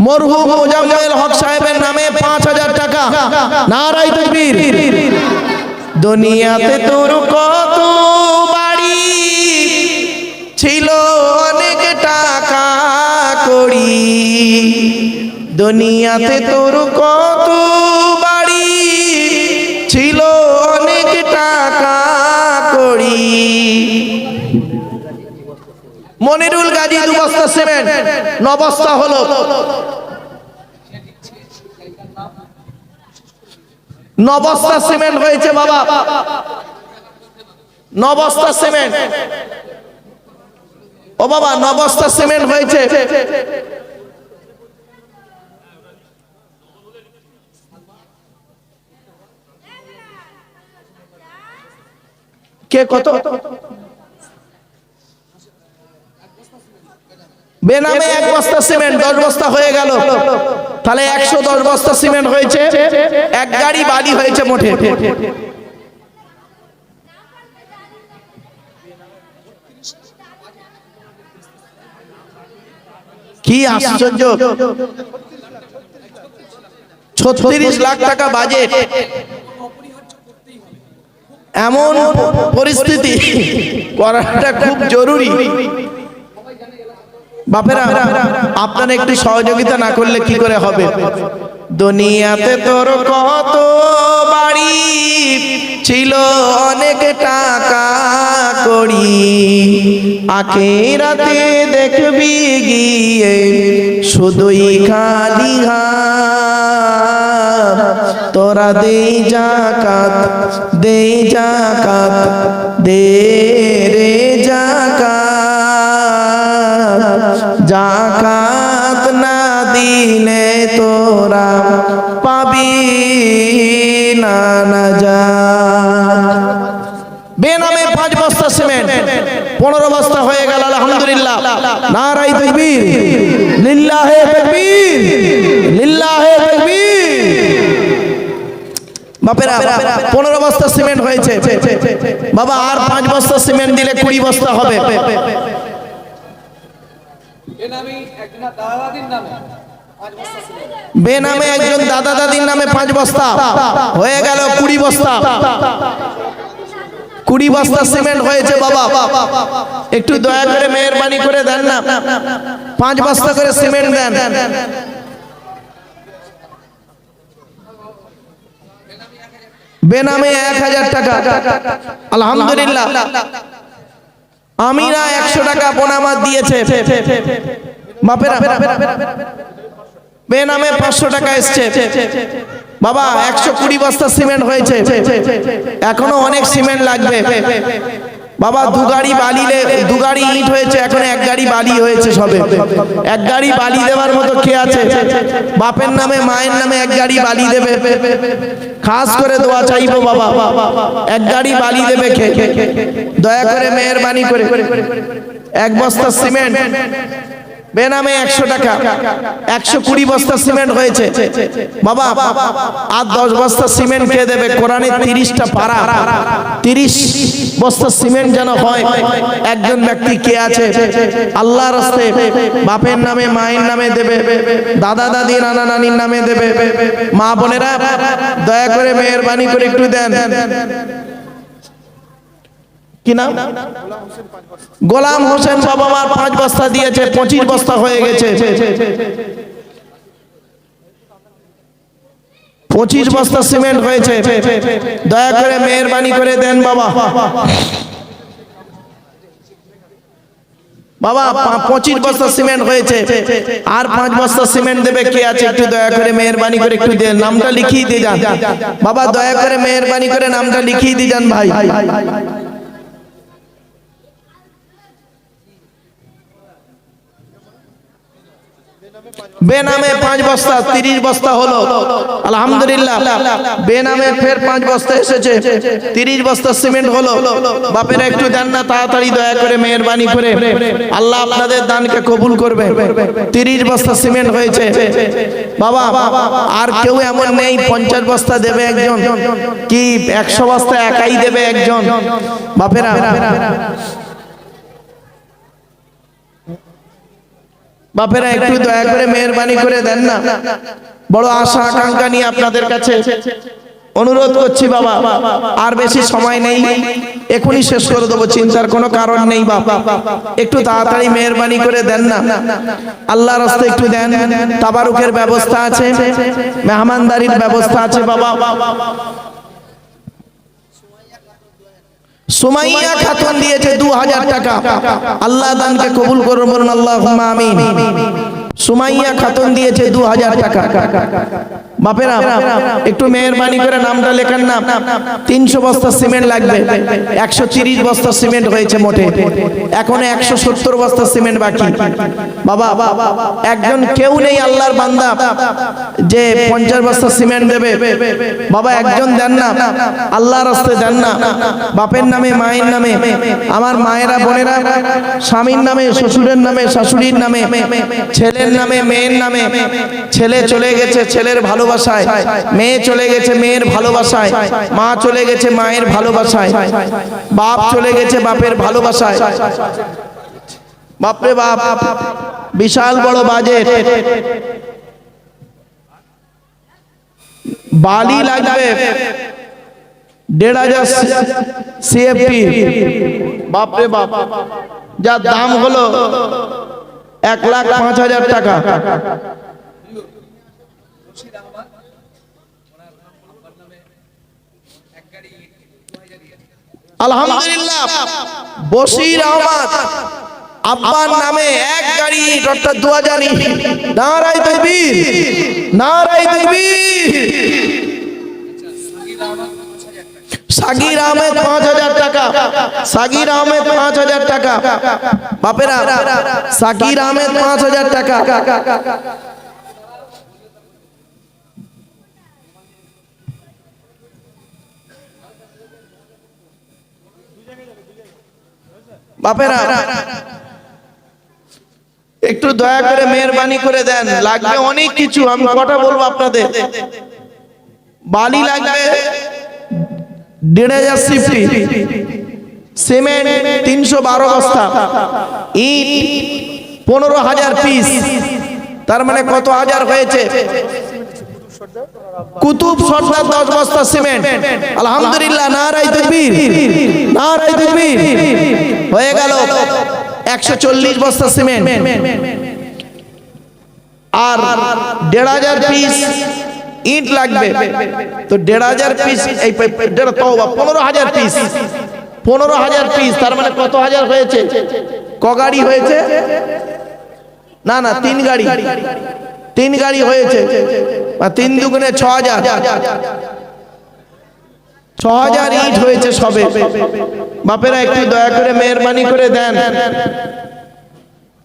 মরহুম মোজাম্মেল হক সাহেবের নামে 5000 টাকা। নারায়ে তাকবীর। দুনিয়াতে তোর কত বাড়ি ছিল, অনেক টাকা কড়ি। দুনিয়াতে তোর কত বাড়ি ছিল, অনেক টাকা কড়ি। মনিরুল গাজী 2 বস্তা সিমেন্ট, 9 বস্তা হলো। 9 বস্তা সিমেন্ট হয়েছে বাবা, 9 বস্তা সিমেন্ট। ও বাবা 9 বস্তা সিমেন্ট হয়েছে। কে কত? বেনামে 1 বস্তা সিমেন্ট, 10 বস্তা হয়ে গেল। তাহলে 110 বস্তা সিমেন্ট হয়েছে। 1 গাড়ি বালি হয়েছে মোটে। কি আশ্চর্য! 36 লাখ টাকা বাজেট। এমন পরিস্থিতি করাটা খুব জরুরি। বাপেরা, আপনারা একটু সহযোগিতা না করলে কি করে হবে? দুনিয়াতে তোর কত বাড়ি ছিল, অনেক টাকা কড়ি। আখিরাতে দেখবি গিয়ে শুধুই খালি হাত। তোরা দে যাকাত, দে যাকাত, দে রে যাকাত। যাকাত না দিলে তোরা পাবি না নাজাত। বেনামে 5 বস্তা সিমেন্ট, 15 বস্তা হয়ে গেল। আলহামদুলিল্লাহ, নারায়ে তাকবীর, লিল্লাহে তাকবীর, লিল্লাহে তাকবীর। বাপেরা 15 বস্তা সিমেন্ট হয়েছে বাবা, আর 5 বস্তা সিমেন্ট দিলে 20 বস্তা হবে। বেনামে একজন দাদা দাদির নামে 5 বস্তা হয়ে গেল 20 বস্তা। 20 বস্তা সিমেন্ট হয়েছে বাবা, একটু দয়া করে মেহেরবানি করে দেন না, 5 বস্তা করে সিমেন্ট দেন। বেনামে 1000 টাকা। আলহামদুলিল্লাহ, আমিরা 100 টাকা বোনামাত দিয়েছে। বাপেরা বেনামে 500 টাকা এসছে বাবা। 120 বস্তা সিমেন্ট হয়েছে, এখনো অনেক সিমেন্ট লাগবে বাবা। 2 গাড়ি বালি, 2 গাড়ি ইট হয়েছে, এখন 1 গাড়ি বালি হয়েছে সবে। 1 গাড়ি বালি দেওয়ার মতো কে আছে? বাপের নামে মায়ের নামে 1 গাড়ি বালি দেবে, খাস করে দোয়া চাইবো বাবা। 1 গাড়ি বালি দেবে কে? দয়া করে মেহেরবানি করে 1 বস্তা সিমেন্ট বেনামে 100 টাকা। 120 বস্তা সিমেন্ট হয়েছে বাবা। আর 10 বস্তা সিমেন্ট কে দেবে? কোরআনে 30টা পারা, 30 বস্তা সিমেন্ট যেন হয়। একজন ব্যক্তি কে আছে? আল্লাহর রাস্তে বাপের নামে মায়ের নামে দেবে, দাদা দাদি নানা নানির নামে দেবে। মা বোনেরা দয়া করে মেহেরবানি করে একটু দেন। কি নাম? গোলাম হোসেন বাবা মার 5 বস্তা দিয়েছে, 25 বস্তা হয়ে গেছে। 25 বস্তা সিমেন্ট হয়েছে, দয়া করে মেহেরবানি করে দেন বাবা। বাবা 25 বস্তা সিমেন্ট হয়েছে, আর 5 বস্তা সিমেন্ট দেবে কে আছে? একটু দয়া করে মেহেরবানি করে একটু দেন, নামটা লিখিয়ে দিয়ে যান বাবা। দয়া করে মেহেরবানি করে নামটা লিখিয়ে দিয়ে যান ভাই। বেনামে 5 বস্তা, 30 বস্তা হলো। আলহামদুলিল্লাহ, বেনামে ফের 5 বস্তা এসেছে, 30 বস্তা সিমেন্ট হলো। বাপেরা একটু দেন না তাড়াতাড়ি, দয়া করে মেহেরবানি করে। আল্লাহ আপনাদের দানকে কবুল করবে। 30 বস্তা সিমেন্ট হয়েছে বাবা। আর কেউ এমন নেই 50 বস্তা দেবে একজন, কি 100 বস্তা একাই দেবে একজন? বাপেরা বাপেরা একটু দয়া করে মেহেরবানি করে দেন না। বড় আশা আকাঙ্ক্ষা নিয়ে আপনাদের কাছে অনুরোধ করছি বাবা। আর বেশি সময় নেই, এখনই শেষ করে দেবো, চিন্তার কোনো কারণ নেই বাবা। একটু তাড়াতাড়ি মেহেরবানি করে দেন না। আল্লাহর রাস্তায় একটু দেন। তাবারুকের ব্যবস্থা আছে, মেহমানদারির ব্যবস্থা আছে বাবা। সুমাইয়া খাতুন দিয়েছে 2000 টাকা। আল্লাহ দানকে কবুল করুন, বলুন আল্লাহুম্মা আমিন। সুমাইয়া খাতুন দিয়েছে 2000 টাকা। বাপেরা একটু মেহেরবানি করে নামটা লেখান না। 300 বস্তা সিমেন্ট লাগবে, 130 বস্তা সিমেন্ট হয়েছে মোটে, এখন 170 বস্তা সিমেন্ট বাকি বাবা। একজন কেউ নেই আল্লাহর বান্দা যে 50 বস্তা সিমেন্ট দেবে বাবা। একজন দেন না, আল্লাহর রাস্তায় দেন না। বাপের নামে মায়ের নামে, আমার মায়েরা বোনেরা, স্বামীর নামে, শ্বশুরের নামে, শাশুড়ির নামে, ছেলের নামে, মেয়ের নামে। ছেলে চলে গেছে ছেলের ভালোবাসায়, মেয়ে চলে গেছে মেয়ের ভালোবাসায়, মা চলে গেছে মায়ের ভালোবাসায়, বাপ চলে গেছে বাপের ভালোবাসায়। বাপরে বাপ, বিশাল বড় বাজেট। বালি লাগবে 1500 CFT। বাপরে বাপ, যা দাম হলো 1,05,000 টাকা। আলহামদুলিল্লাহ, বশির আহমদ আব্বার নামে 1 গাড়ি, অর্থাৎ 2000। নারায়ে তাকবীর, নারায়ে তাকবীর। সাগির আহমেদ 5000 টাকা। সাগির আহমেদ 5000 টাকা। বাপেরা সাগির আহমেদ 5000 টাকা। বাপেরা একটু দয়া করে মেহরবানি করে দেন, লাগবে অনেক কিছু, আমি কটা বলবো আপনাদের। বালি লাগবে 1500 সিফটি, সিমেন্ট 312 বস্তা, ইট 15,000 পিস, তার মানে কত হাজার হয়েছে? কুতুব সর্দার 10 বস্তা সিমেন্ট, আলহামদুলিল্লাহ, নারায়ে তাকবীর, নারায়ে তাকবীর, হয়ে গেল 140 বস্তা সিমেন্ট। আর 1500 পিস ইট লাগবে, তো 1500 পিস, এই 15,000 পিস, 15,000 পিস, তার মানে কত হাজার হয়েছে? ক গাড়ি হয়েছে? না না, 3 গাড়ি, 3 গাড়ি হয়েছে, 3 দুগুণে 6,000, 6,000 ইট হয়েছে সবে। বাপেরা একটু দয়া করে মেহরবানি করে দেন,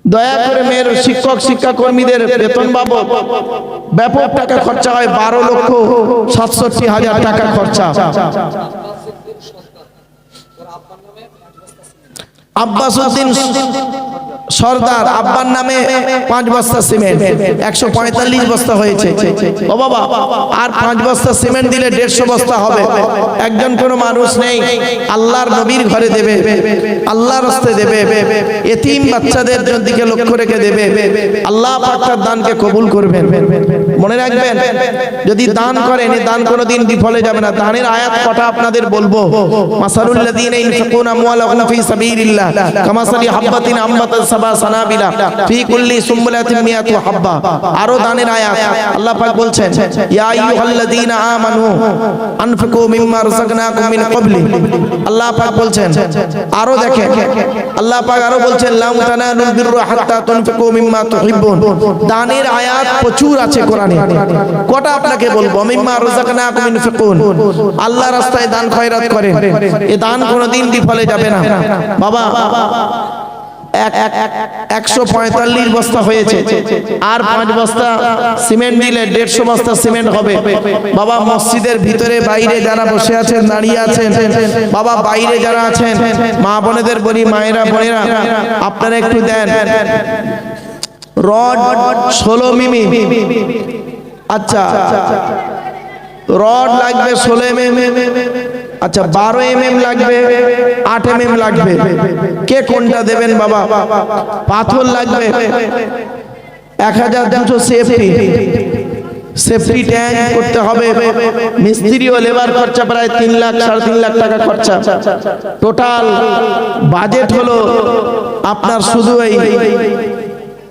দয়া করে মেয়ের শিক্ষক শিক্ষা কর্মীদের বেতন বাবদ ব্যাপক টাকা খরচা হয়, 12,67,000 টাকা খরচা। আব্বাসউদ্দিন সর্দার, আব্বার নামে 5 বস্তা সিমেন্ট, 145 বস্তা হয়েছে। ও বাবা, আর 5 বস্তা সিমেন্ট দিলে 150 বস্তা হবে। একজন কোনো মানুষ নেই, আল্লাহর নবীর ঘরে দেবে, আল্লাহর রাস্তায় দেবে, এতিম বাচ্চাদের দিকে লক্ষ্য রেখে দেবে, আল্লাহ পাক তার দানকে কবুল করবেন। মনে রাখবেন, যদি দান করেন, এই দান কোনোদিন বিফলে যাবে না। দানের আয়াত কটা আপনাদের বলবো। মাসালুল লাযীনা ইনফিকুনা আমওয়ালাহুম ফি সাবিলিল্লাহ কামাসালি হাববাতিন আমবাতাত সাবা সানাবিলা ফি কুল্লি সুমবুলাতিন মিয়াতু হাব্বা। আরো দানের আয়াত আল্লাহ পাক বলছেন, ইয়া আইয়ুহাল্লাযীনা আমানু আনফিকু মিম্মা রাযাকনাকুম মিন ক্বাবলি। আল্লাহ পাক বলছেন, আরো দেখেন আল্লাহ পাক আরো বলছেন, লাম তানালুল বিররা হাত্তা তুনফিকু মিম্মা তুহিব্বুন। দানের আয়াত প্রচুর আছে কোরআনে, কটা আপনাকে বলবো। মিম্মা রাযাকনাকুম ইনফিকুন, আল্লাহর রাস্তায় দান খয়রাত করেন, এই দান কোনোদিন বিফলে যাবে না। বাবা 145 বস্তা হয়েছে, আর 5 বস্তা সিমেন্ট দিলে 150 বস্তা সিমেন্ট হবে। বাবা মসজিদের ভিতরে বাইরে যারা বসে আছেন, দাঁড়িয়ে আছেন, বাবা বাইরে যারা আছেন, মা বোনেদের বলি, মায়েরা বোনেরা, আপনারা একটু দেন। রড 16 মিমি, আচ্ছা রড লাগবে 16 mm, আচ্ছা 12 mm লাগবে, 8 mm লাগবে, কে কোনটা দেবেন বাবা। পাথর লাগবে 1200 সেফটি, সেফটি ট্যাঙ্ক করতে হবে। মিস্ত্রি ও লেবার খরচা প্রায় 3 লাখ 3.5 লাখ টাকা খরচা। টোটাল বাজেট হলো আপনার শুধু এই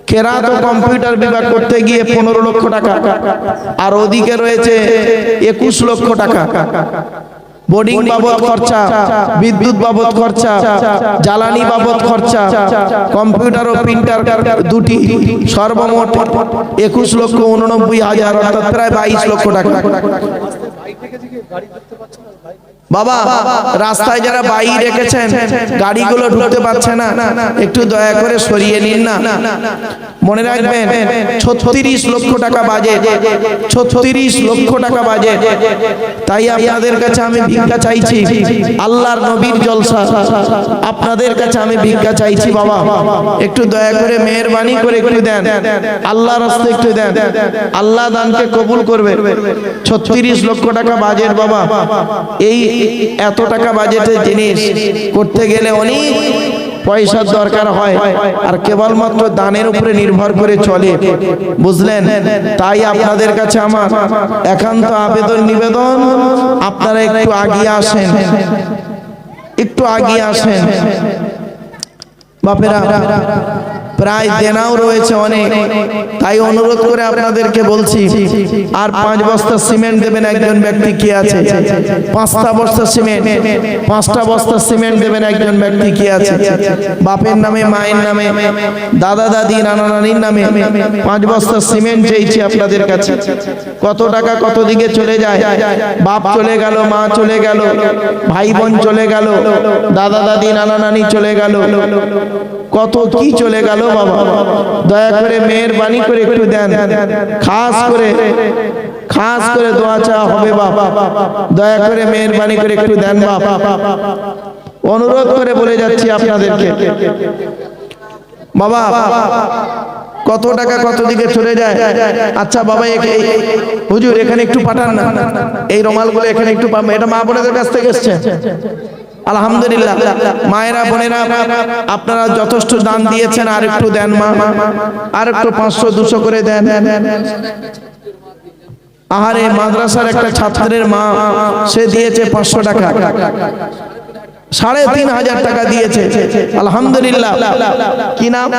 কেরাত ও কম্পিউটার বিভাগ করতে গিয়ে 15 লক্ষ টাকা, আর ওদিকে রয়েছে 21 লক্ষ টাকা। বোর্ডিং বাবদ খরচা, বিদ্যুৎ বাবদ খরচা, জ্বালানি বাবদ খরচা, কম্পিউটার ও প্রিন্টার দুটি, সর্বমোট 21,89,000, অর্থাৎ প্রায় 22 লক্ষ টাকা। বাবা রাস্তায় যারা বাইক রেখেছেন, গাড়িগুলো ঢুকতে পারছে না, একটু দয়া করে সরিয়ে নিন না। মনে রাখবেন 36 লক্ষ টাকা বাজেট, 36 লক্ষ টাকা বাজেট। তাই আপনাদের কাছে আমি ভিক্ষা চাইছি, আল্লাহর নবীর জলসা, আপনাদের কাছে আমি ভিক্ষা চাইছি। বাবা একটু দয়া করে মেহেরবানি করে একটু দেন, আল্লাহর রাস্তায় একটু দেন, আল্লাহ দানকে কবুল করবে। 36 লক্ষ টাকা বাজেট। বাবা এই এত টাকা বাজেটের জিনিস করতে গেলে অনেক পয়সার দরকার হয়, আর কেবলমাত্র দানের উপরে নির্ভর করে চলে, বুঝলেন। তাই আপনাদের কাছে আমার একান্ত আবেদন নিবেদন, আপনারা একটু আগিয়ে আসেন, একটু আগিয়ে আসেন। বাপেরা প্রায় দেনাও রয়েছে অনেক, তাই অনুরোধ করে আপনাদেরকে বলছি, আর 5 বস্তা সিমেন্ট দেবেন একজন ব্যক্তি, কি আছে? 5টা বস্তা সিমেন্ট, 5টা বস্তা সিমেন্ট দেবেন একজন ব্যক্তি, কি আছে? বাপের নামে, মায়ের নামে, দাদা দাদি, নানা নানির নামে 5 বস্তা সিমেন্ট চেয়েছি আপনাদের কাছে। কত টাকা কত দিকে চলে যায়, বাপ চলে গেল, মা চলে গেল, ভাই বোন চলে গেল, দাদা দাদি, নানা নানি চলে গেল, কত কি চলে গেল। বাবা দয়া করে মেহেরবানি করে একটু দেন, খাস করে দোয়া চাওয়া হবে। বাবা দয়া করে মেহেরবানি করে একটু দেন। বাবা অনুরোধ করে বলে যাচ্ছি আপনাদেরকে, বাবা কত টাকা কত দিকে চলে যায়। আচ্ছা বাবা হুজুর এখানে একটু পাঠান না, এই রুমালগুলো এখানে একটু, এটা মা বোনেদের কাছ থেকে এসছে। আলহামদুলিল্লাহ মায়েরা বোনেরা আপনারা যথেষ্ট দান দিয়েছেন, আর একটু দেন মা, আর একটু 500 200 করে দেন। আহারে মাদ্রাসার একটা ছাত্রের মা, সে দিয়েছে 500 টাকা, 3500 টাকা দিয়েছে। আলহামদুলিল্লাহ। কি নাম?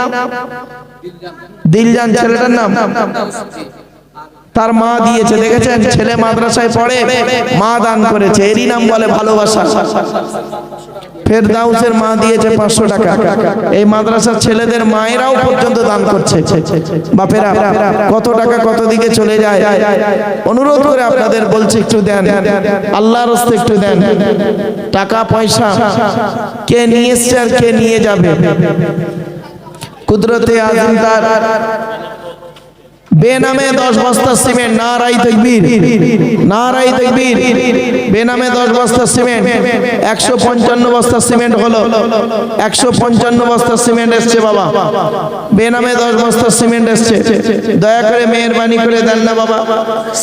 দিলজান ছেলেটার নাম, তার মা দিয়েছে। দেখেছেন, ছেলে মাদ্রাসায় পড়ে, মা দান করেছে, এরই নাম বলে ভালোবাসা। ফেরদাউসের মা দিয়েছে 500 টাকা। এই মাদ্রাসার ছেলেদের মায়েরাও পর্যন্ত দান করছে। বাপেরা কত টাকা কত দিকে চলে যায়। অনুরোধ করে আপনাদের বলছি একটু দেন, আল্লাহর রাস্তায় একটু দেন। টাকা পয়সা কে নিয়ে এসছে আর কে নিয়ে যাবে, কুদরতে আযম তার। বেনামে 10 বস্তা সিমেন্ট, নারায়ে তাকবীর, নারায়ে তাকবীর। বেনামে 10 বস্তা সিমেন্ট, 155 বস্তা সিমেন্ট হলো, 155 বস্তা সিমেন্ট এসছে বাবা। বেনামে 10 বস্তা সিমেন্ট এসছে। দয়া করে মেহেরবানি করে দেন না বাবা,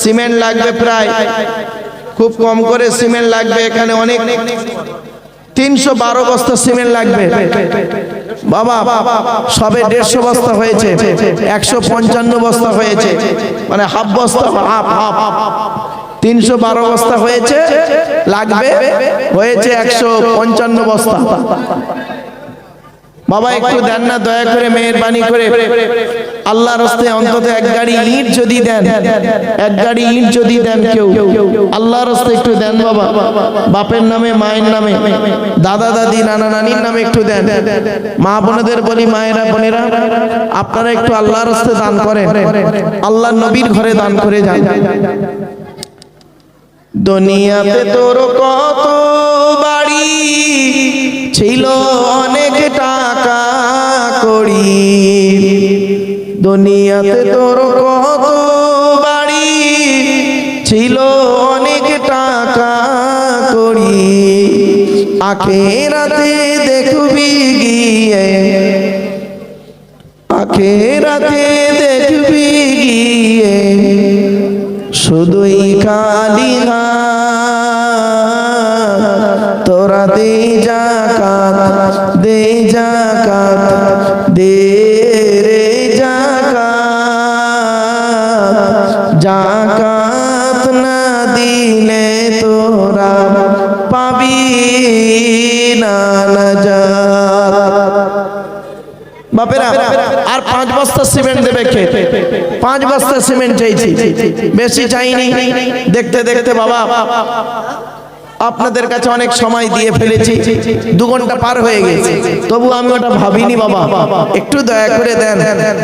সিমেন্ট লাগবে প্রায়, খুব কম করে সিমেন্ট লাগবে এখানে, অনেক 312 বস্তা সিমেন্ট লাগবে বাবা। সবে 150 বস্তা হয়েছে, 155 বস্তা হয়েছে, মানে হাফ বস্তা, হাফ হাফ। 312 বস্তা হয়েছে, লাগবে হয়েছে 155 বস্তা। বাবা একটু দেন না দয়া করে মেহেরবানি করে, আল্লাহর রাস্তায় অন্তত এক গাড়ি ইট যদি দেন, এক গাড়ি ইট যদি দেন কেউ, আল্লাহর রাস্তায় একটু দেন বাবা। বাপের নামে, মায়ের নামে, দাদা দাদি নানা নানির নামে একটু দেন। মা বোনেদের বলি, মায়েরা বোনেরা আপনারা একটু আল্লাহর রাস্তায় দান করেন, আল্লাহর নবীর ঘরে দান করে যান। দুনিয়াতে তোর কত বাড়ি ছিল, অনেক টাকা করি, দুনিয়াতে তোর কত বাড়ি ছিল, অনেক টাকা করি, আখিরাতে দেখবি গিয়ে, আখিরাতে দেখবি গিয়ে, শুধুই খালি হাত, তোরা দে যাকাত, দে যাকাত, দে রে যাকাত, যাকাত না দিলে তোরা পাবি না নাজাত। বাপেরা আর 5 বস্তা সিমেন্ট দেবে কে? 5 বস্তা সিমেন্ট চাইছি, বেশি চাইনি। দেখতে দেখতে বাবা আপনাদের কাছে অনেক সময় দিয়ে ফেলেছি, 2 ঘন্টা পার হয়ে গেছে, তবু আমি ওটা ভাবিনি বাবা। একটু দয়া করে দেন,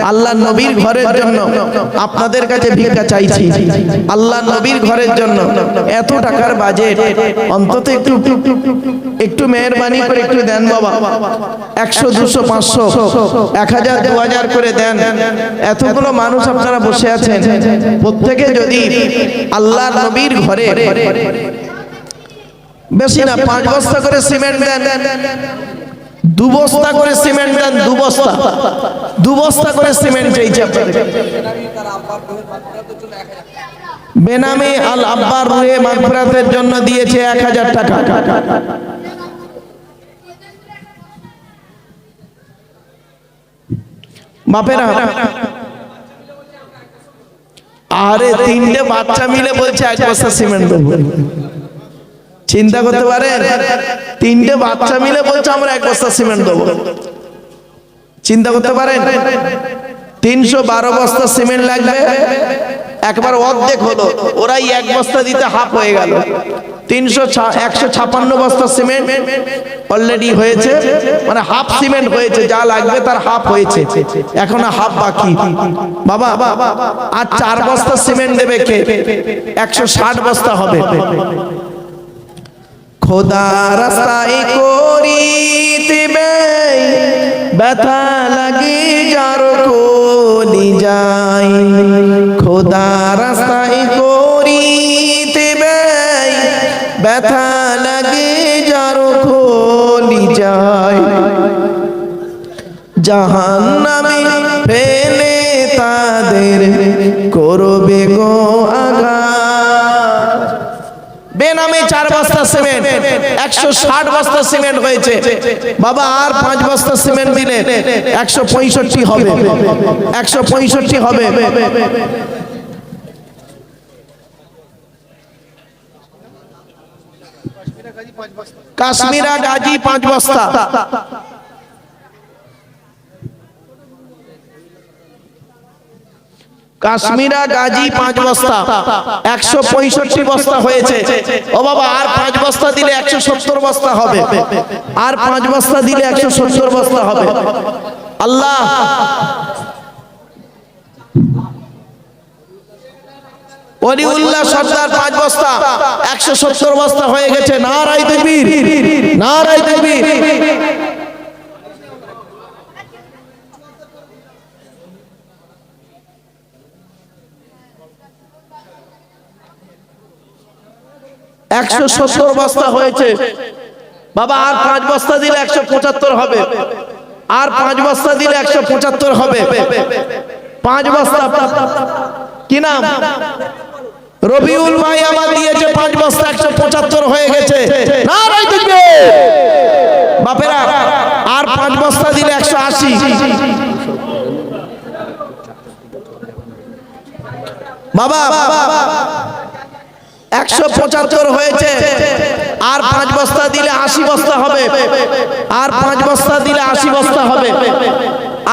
আল্লাহ নবীর ঘরের জন্য আপনাদের কাছে ভিক্ষা চাইছি, আল্লাহ নবীর ঘরের জন্য। এত টাকার বাজেট, অন্তত একটু একটু মেহেরবানি করে একটু দেন বাবা। 100 200 500 1000 2000 করে দেন। এতগুলো মানুষ আপনারা বসে আছেন, প্রত্যেকে যদি আল্লাহ নবীর ঘরে বেশি না 5 বস্তা করে সিমেন্ট দেন, 2 বস্তা করে সিমেন্ট দেন, 2 বস্তা, 2 বস্তা করে সিমেন্ট চাইছে আপনাদের। বেনামি আল আব্বার রুহে মাগফিরাতের জন্য দিয়েছে 1000 টাকা। বাপেরা আরে 3টে বাচ্চা মিলে বলছে 1 বস্তা সিমেন্ট দেবো। চিন্তা করতে পারেন, 3টে বাচ্চা মিলে বলছে আমরা 1 বস্তা সিমেন্ট দেবো। চিন্তা করতে পারেন, 312 বস্তা সিমেন্ট লাগবে, একবার অর্ধেক হলো, ওরাই 1 বস্তা দিতে হাফ হয়ে গেল। 156 বস্তা সিমেন্ট অলরেডি হয়েছে, মানে হাফ সিমেন্ট হয়েছে, যা লাগবে তার হাফ হয়েছে, এখন হাফ বাকি। বাবা আর 4 বস্তা সিমেন্ট দেবে কে? 160 বস্তা হবে। খোদা রাস্তায় করিতে ব্যথা লাগে যার কলি যায়, খোদা রাস্তায় করিতে ব্যথা লাগে যার কলি জাহান্নামে ফেলে তাদের করবে গো আঘাত। বেনামে 4 বস্তা সিমেন্ট, 160 বস্তা সিমেন্ট হয়েছে বাবা। আর 5 বস্তা সিমেন্ট দিলে 165 হবে, 165 হবে। কাশ্মীরা গাজী 5 বস্তা, কাশ্মীরা গাজী 5 বস্তা, 165 বস্তা হয়েছে ও বাবা। আর 5 বস্তা দিলে 170 বস্তা হবে, আর 5 বস্তা দিলে 170 বস্তা হবে। আল্লাহ ওলিউল্লাহ সর্দার 5 বস্তা, 170 বস্তা হয়ে গেছে। নারায়ে তাকবীর, নারায়ে তাকবীর। একশো 170 বস্তা হয়েছে বাবা। আর 5 বস্তা দিলে 175 হবে, আর 5 বস্তা দিলে 175 হবে। 5 বস্তা কি নাম? রবিউল ভাই আমার দিয়েছে 5 বস্তা, 175 হয়ে গেছে। নারায়ে তাকবীর বাপেরা। আর 5 বস্তা দিলে 180 বাবা। 175 হয়েছে, আর 5 বস্তা দিলে 80 বস্তা হবে, আর 5 বস্তা দিলে 80 বস্তা হবে।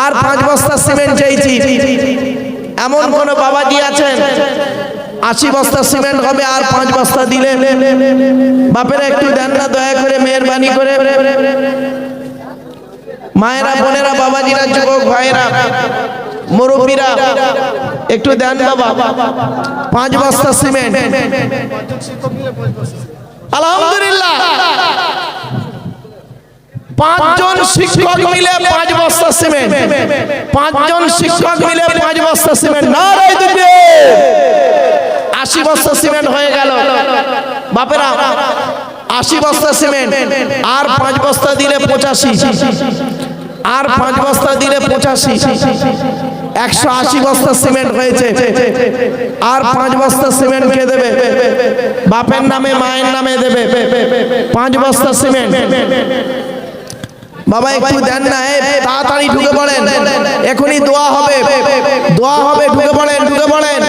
আর 5 বস্তা সিমেন্ট চাইছি। এমন কোন বাবাজি আছেন 80 বস্তা সিমেন্ট হবে আর 5 বস্তা দিলে? বাপেরা একটু দেন না দয়া করে, মেহেরবানি করে। মায়েরা, বোনেরা, বাবাজিরা, যুবক ভাইরা, মুরব্বীরা একটু দেন বাবা। 5 বস্তা সিমেন্ট আলহামদুলিল্লাহ। 5 জন শিক্ষক মিলে 5 বস্তা সিমেন্ট, 5 জন শিক্ষক মিলে 5 বস্তা সিমেন্ট। নারায়ে তাকবীর। 80 বস্তা সিমেন্ট হয়ে গেল বাপেরা। 80 বস্তা সিমেন্ট, আর 5 বস্তা দিলে 85, আর 5 বস্তা দিলে 85, 180 বস্তা সিমেন্ট হয়েছে। আর 5 বস্তা সিমেন্ট কে দেবে? বাপের নামে মায়ের নামে দেবে 5 বস্তা সিমেন্ট। বাবা একটু দেন না, তাড়াতাড়ি ঢুকে পড়েন, এখনই দোয়া হবে, দোয়া হবে। ঢুকে পড়েন, ঢুকে পড়েন,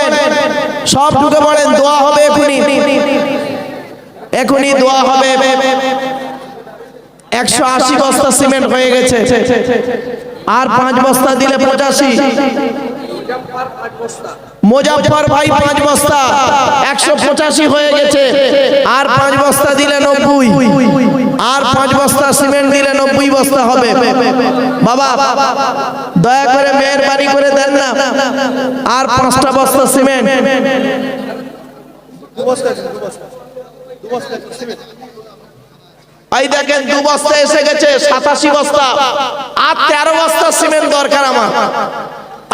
সব ঢুকে পড়েন, দোয়া হবে এখনই, এখনই দোয়া হবে। 180 বস্তা সিমেন্ট হয়ে গেছে, আর 5 বস্তা দিলে 85। মুজাফফর ভাই 5 বস্তা, 185 হয়ে গেছে। আর 5 বস্তা দিলে 90, আর 5 বস্তা সিমেন্ট দিলে 90 বস্তা হবে। বাবা দয়া করে মেহেরবানি করে দেন না। আর 5টা বস্তা সিমেন্ট। এই দেখেন 2 বস্তা এসে গেছে, 87 বস্তা। আর 13 বস্তা সিমেন্ট দরকার আমার,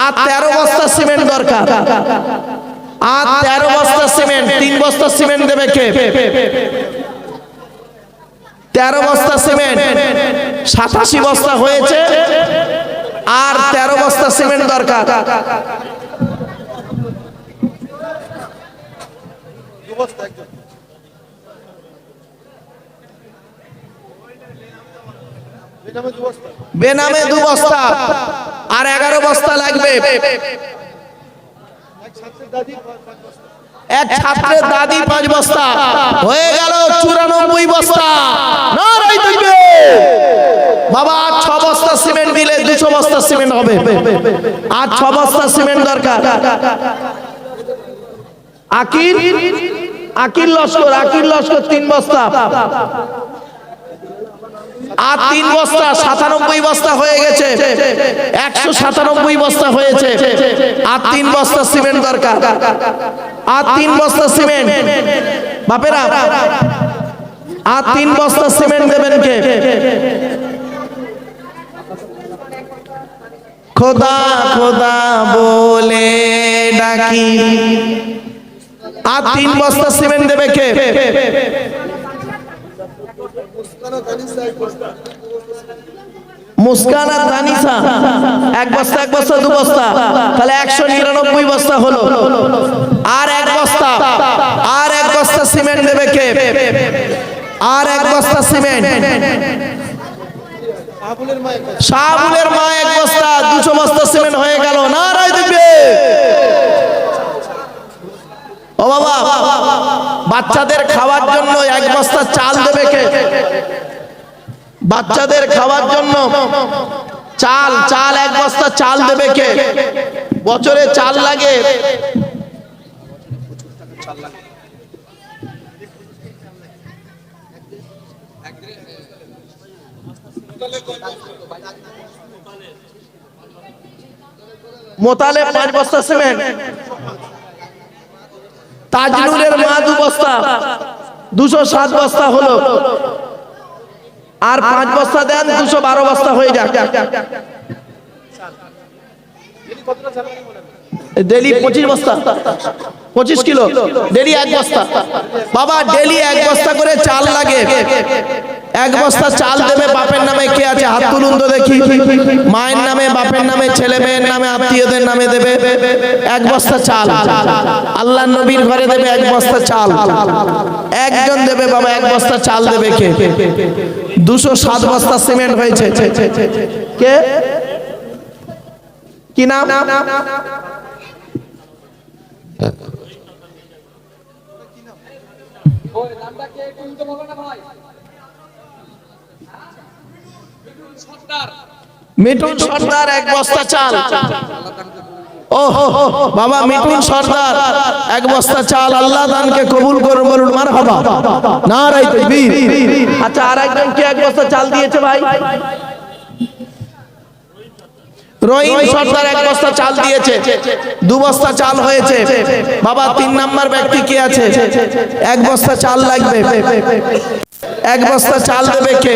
আর 13 বস্তা সিমেন্ট দরকার, আর 13 বস্তা সিমেন্ট। 3 বস্তা সিমেন্ট দেবে কে? 13 বস্তা সিমেন্ট, 87 বস্তা হয়েছে, আর 13 বস্তা সিমেন্ট দরকার। বেনামে 2 বস্তা, আর 11 বস্তা লাগবে। এক ছাত্রের দাদি 5 বস্তা হয়ে গেল, 94 বস্তা। নারায়ে তাকবীর বাবা। 6 বস্তা সিমেন্ট দিলে 200 বস্তা সিমেন্ট হবে, আর 6 বস্তা সিমেন্ট দরকার। আকির লস্কর, আকির লস্কর 3 বস্তা, আর 3 বস্তা 97 বস্তা হয়ে গেছে, 197 বস্তা হয়েছে। আর 3 বস্তা সিমেন্ট দরকার, আর 3 বস্তা সিমেন্ট বাপেরা। আর 3 বস্তা সিমেন্ট দেবেন কে? খোদা খোদা বলে ডাকি। আর 3 বস্তা সিমেন্ট দেবে কে? মুস্কান আর দানিশা এক বস্তা দু বস্তা, তাহলে 199 বস্তা হলো। আর এক বস্তা সিমেন্ট দেবে কে? আর এক বস্তা সিমেন্ট শাহাবুলের মা এক বস্তা, 200 বস্তা সিমেন্ট হয়ে গেল। নারাই দিবে। ও বাবা, বাচ্চাদের খাওয়ার জন্য এক বস্তা চাল দেবে কে? বাচ্চাদের খাওয়ার জন্য চাল এক বস্তা চাল দেবে কে? বছরে চাল লাগে। মোতালে 5 বস্তা সিমেন্ট, তাজনুরের মা 2 বস্তা, 207 বস্তা হলো। আর 5 বস্তা দেন, 212 বস্তা হয়ে যাক। ডেলি 25 বস্তা, 25 কিলো ডেলি এক বস্তা। বাবা ডেলি এক বস্তা করে চাল লাগে। এক বস্তা চাল দেবে। বাপের নামে কে আছে? হাত তুলুন তো দেখি। মায়ের নামে, বাপের নামে, ছেলে মেয়ের নামে, আত্মীয়দের নামে দেবে এক বস্তা চাল। আল্লাহ নবীর ঘরে দেবে এক বস্তা চাল। একজন দেবে বাবা এক বস্তা চাল দেবে কে? 207 বস্তা সিমেন্ট হয়েছে। কে? কি নাম? মিঠুন সর্দার এক বস্তা চাল। ও বাবা মিঠুন সর্দার এক বস্তা চাল। আল্লাহ দানকে কবুল করুন, বলুন মারহাবা। নারায়ে তাকবীর। আচ্ছা আর একজন কি এক বস্তা চাল দিয়েছে ভাই? রহিম সর্দার এক বস্তা চাল দিয়েছে, 2 বস্তা চাল হয়েছে। বাবা 3 নাম্বার ব্যক্তি কে আছে? এক বস্তা চাল লাগবে। এক বস্তা চাল দেবে কে?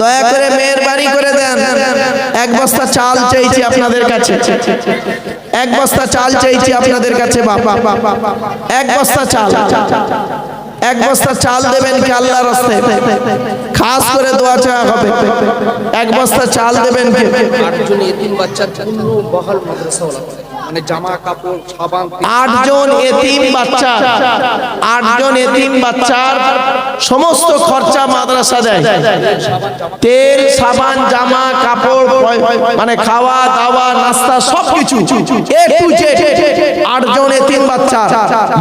দয়া করে মেহেরবানি করে দেন। এক বস্তা চাল চাইছি আপনাদের কাছে। এক বস্তা চাল চাইছি আপনাদের কাছে বাবা। এক বস্তা চাল, এক বস্তা চাল দেবেন কি আল্লাহর রাস্তায়? খাস করে দোয়া চাওয়া হবে। এক বস্তা চাল দেবেন কি? 8 জন এতিম বাচ্চার জন্য বহাল মাদ্রাসাওয়ালা মানে জামা কাপড় সাবান। 8 জন এতিম বাচ্চা, 8 জন এতিম বাচ্চার সমস্ত খরচা মাদ্রাসা দেয়। তেল সাবান জামা কাপড় মানে খাওয়া দাওয়া নাস্তা সবকিছু A to Z 8 জন এতিম বাচ্চা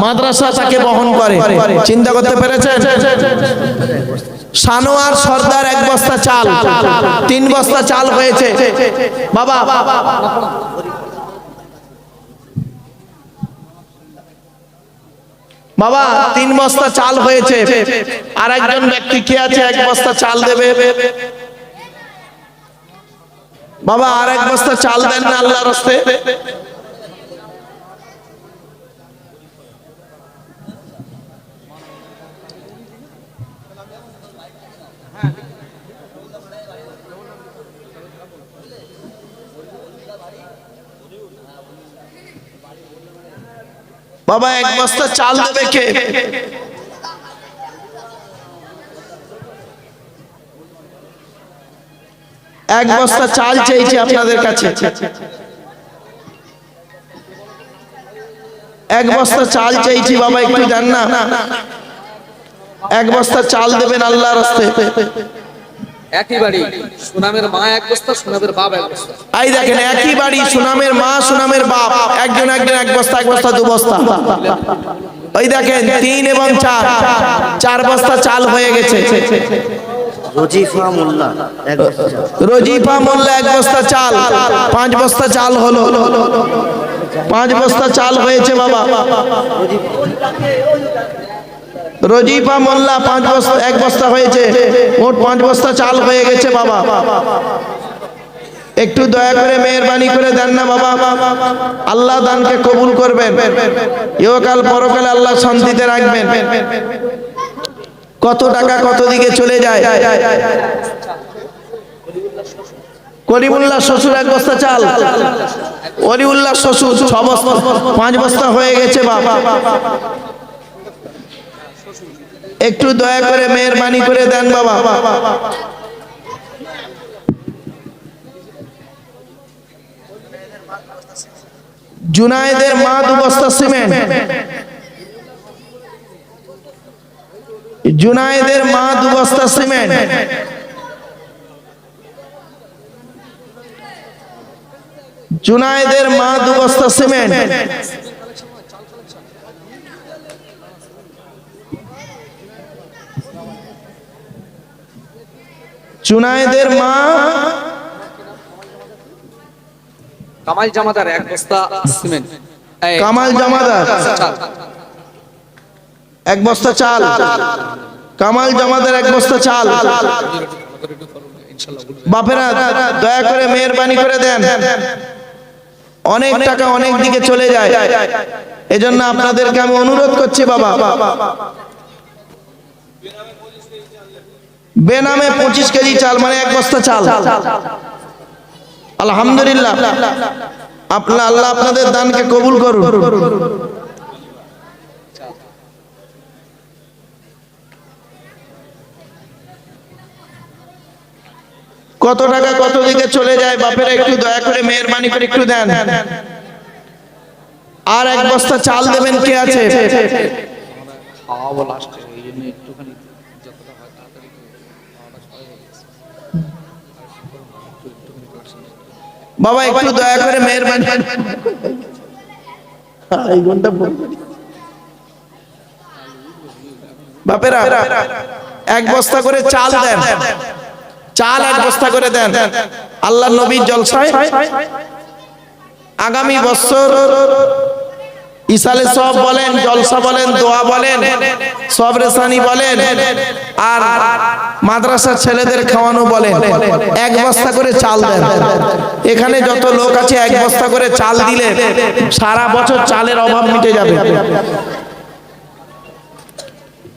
মাদ্রাসা তাকে বহন করে। চিন্তা করতে পেরেছেন? সানোয়ার সর্দার এক বস্তা চাল, 3 বস্তা চাল হয়েছে বাবা। বাবা 3 বস্তা চাল হয়েছে। আর একজন ব্যক্তি কে আছে? এক বস্তা চাল দেবে বাবা। আর এক বস্তা চাল দেন না আল্লাহর রাস্তায়। বাবা এক বস্তা চাল দেবে কে? এক বস্তা চাল চাইছি আপনাদের কাছে। এক বস্তা চাল চাইছি বাবা, একটু দেন না। এক বস্তা চাল দেবেন আল্লাহর রাস্তায়। একই বাড়ি, সুনামের মা এক বস্তা, সুনামের বাপ এক বস্তা। এই দেখেন একই বাড়ি, সুনামের মা সুনামের বাপ, একজন এক বস্তা, 2 বস্তা। ওই দেখেন 3 এবং 4, 4 বস্তা চাল হয়ে গেছে। রজিফা মোল্লা এক বস্তা চাল। রজিফা মোল্লা 1 বস্তা চাল, 5 বস্তা চাল হলো। 5 বস্তা চাল হয়েছে বাবা। রজিফা মোল্লা 5 বস্তা, 1 বস্তা হয়েছে। মোট 5 বস্তা চাল হয়ে গেছে বাবা। একটু দয়া করে মেহেরবানি করে দেন না বাবা। আল্লাহ দানকে কবুল করবেন, ইহকাল পরকালে আল্লাহ শান্তিতে রাখবেন। কত টাকা কত দিকে চলে যায়। করিমুল্লাহ শ্বশুর 1 বস্তা চাল, ওলিউল্লাহ শ্বশুর 6 বস্তা, 5 বস্তা হয়ে গেছে বাবা। একটু দয়া করে মেহেরবানি করে দেন বাবা। জুনায়েদের মা 2 বস্তা সিমেন্ট, জুনায়েদের মা 2 বস্তা সিমেন্ট, জুনায়েদের মা 2 বস্তা সিমেন্ট, জুনায়েদের মা কামাল জামাদার 1 বস্তা সিমেন্ট, কামাল জামাদার চাল, 1 বস্তা চাল, কামাল জামাদার 1 বস্তা চাল। বাপেরা দয়া করে মেহেরবানি করে দেন, অনেক টাকা অনেক দিকে চলে যায়, এজন্য আপনাদেরকে আমি অনুরোধ করছি বাবা, বেনামে 25 কেজি চাল মানে 1 বস্তা চাল। আলহামদুলিল্লাহ, আল্লাহ আপনাদের দানকে কবুল করুন। কত টাকা কত দিকে চলে যায় বাপেরা একটু দয়া করে মেহেরবানি করে একটু দেন। আর 1 বস্তা চাল দেবেন কে আছে? খাওয়াবো লাস্টে, এই জন্য একটুখানি যতটা হয় তাড়াতাড়ি খাওয়াটা সবাই হয়ে গেছে। বাবা একটু দয়া করে মেহেরবানি, এই ঘন্টা বাপেরা 1 বস্তা করে চাল দেন, চাল 1 বস্তা করে দেন। আল্লাহ নবীর জলসায় আগামী বছর ইসালে সব বলেন, জলসা বলেন, দোয়া বলেন, সবরেসানি বলেন, আর মাদ্রাসার ছেলেদের খাওয়ানো বলেন, 1 বস্তা করে চাল দেন। এখানে যত লোক আছে 1 বস্তা করে চাল দিলে সারা বছর চালের অভাব মিটে যাবে।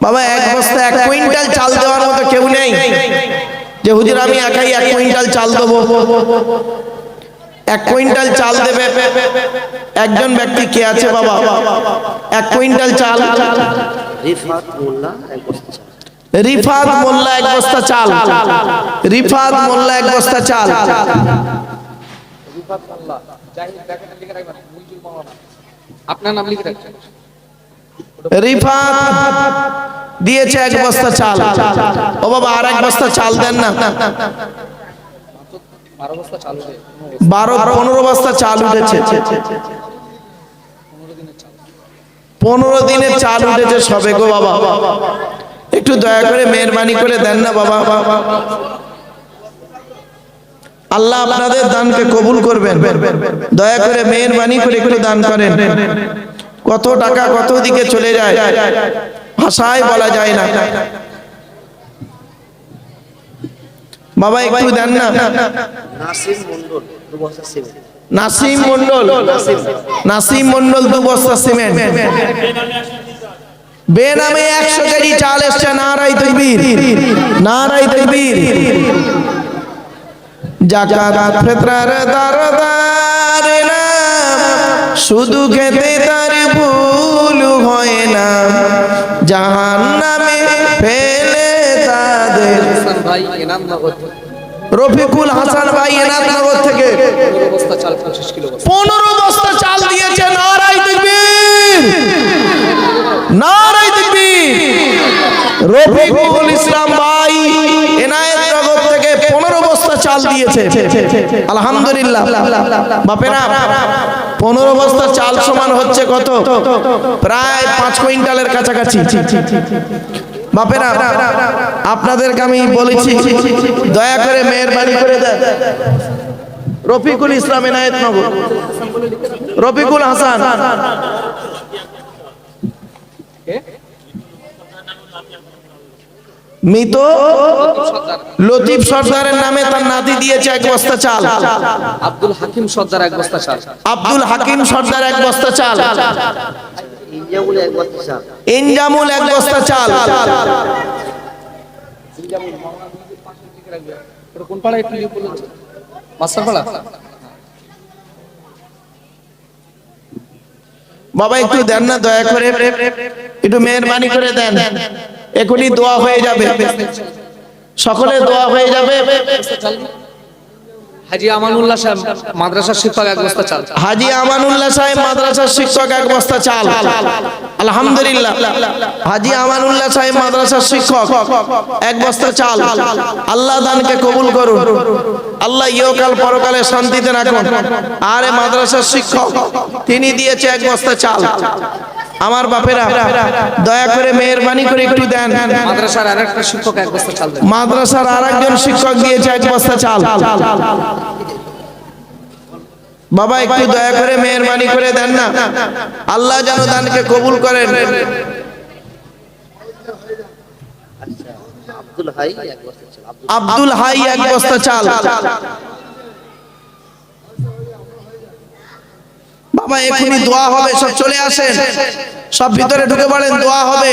বাবা 1 বস্তা 1 কুইন্টাল চাল দেওয়ার মতো কেউ নেই যে হুজুর আমি একাই 1 কুইন্টাল চাল দেবো। 1 কুইন্টাল চাল দেবে একজন ব্যক্তি কে আছে বাবা? 1 কুইন্টাল চাল। রিফাত মোল্লা 1 বস্তা চাল। রিফাত মোল্লা 1 বস্তা চাল। রিফাত মোল্লা 1 বস্তা চাল। রিফাত আল্লাহ জাহিদ ব্র্যাকেটে লিখে রাখবেন, মুইজুল মাওলানা আপনার নাম লিখে রাখবেন। রিফাত দিয়েছে 1 বস্তা চাল। ও বাবা আর 1 বস্তা চাল দেন না। 12 বস্তা চাল হয়ে 15 বস্তা চাল উঠেছে। 15 দিনের চাল উঠেছে সবে গো বাবা, একটু দয়া করে মেহেরবানি করে দেন না বাবা। আল্লাহ আপনাদের দানকে কবুল করবেন, দয়া করে মেহেরবানি করে একটু দান করেন। কত টাকা কত দিকে চলে যায় ভাষায় বলা যায় না। বাবা একটু দেন না। নাসিম মন্ডল 2 বস্তা সিমেন্ট। নাসিম মন্ডল, নাসিম মন্ডল 2 বস্তা সিমেন্ট। বেনামে 100 কেজি চাল এসছে। নারাই তাকবীর, নারাই তাকবীর। যাকাত ফিতরার দারদার না, শুধু খেতে তার ভুল হয় না, জাহান্নামে ফেলে তাদের। হাসান ভাই এনামনগর থেকে, রফিকুল হাসান ভাই এনামনগর থেকে 15 বস্তা চাল 25 কিলো বস্তা। 15 বস্তা চাল দিয়েছে। নারাই তাকবীর, নারাই তাকবীর। রফিকুল ইসলাম ভাই এনায়েতনগর থেকে 15 বস্তা চাল দিয়েছে। আলহামদুলিল্লাহ। বাপেরা 15 বস্তা চাল সমান হচ্ছে কত? প্রায় 5 কুইন্টালের কাছাকাছি। বাপেরা আপনাদেরকে আমি বলেছি দয়া করে মেহেরবানি করে দেন। রফিকুল ইসলাম এনায়েতনগর, রফিকুল হাসান। মৃত লতিফ সর্দারের নামে তার নাতি দিয়েছে 1 বস্তা চাল। আব্দুল হাকিম সর্দার 1 বস্তা চাল। আব্দুল হাকিম সর্দার 1 বস্তা চাল। ইনজামুল 1 বস্তা চাল। ইনজামুল 1 বস্তা চাল। এটা কোন পাড়া একটু লিখ বলুন? মাস্টারপাড়া। বাবা একটু দেন না দয়া করে, একটু মেহেরবানি করে দেন। এখনই দোয়া হয়ে যাবে, সকলে দোয়া হয়ে যাবে। হাজি আমানুল্লাহ সাহেব মাদ্রাসার শিক্ষক এক বস্তা চাল। হাজি আমানুল্লাহ সাহেব মাদ্রাসার শিক্ষক এক বস্তা চাল। আলহামদুলিল্লাহ। হাজি আমানুল্লাহ সাহেব মাদ্রাসার শিক্ষক এক বস্তা চাল। আল্লাহ দানকে কবুল করুন, আল্লাহ ইহকাল পরকালে শান্তিতে রাখুন। আর এই মাদ্রাসার শিক্ষক তিনি দিয়েছে এক বস্তা চাল। আমার বাপেরা দয়া করে মেহেরবানি করে একটু দেন। মাদ্রাসার আরেকটা শিক্ষক এক বস্তা চাল দেন। মাদ্রাসার আরেকজন শিক্ষক দিয়েছে এক বস্তা চাল। বাবা একটু দয়া করে মেহেরবানি করে দেন না, আল্লাহ যেন দানকে কবুল করেন। আচ্ছা, আব্দুল হাই এক বস্তা চাল। আব্দুল হাই এক বস্তা চাল। বাবা এখনই দোয়া হবে, সব চলে আসেন, সব ভিতরে ঢুকে পড়েন, দোয়া হবে।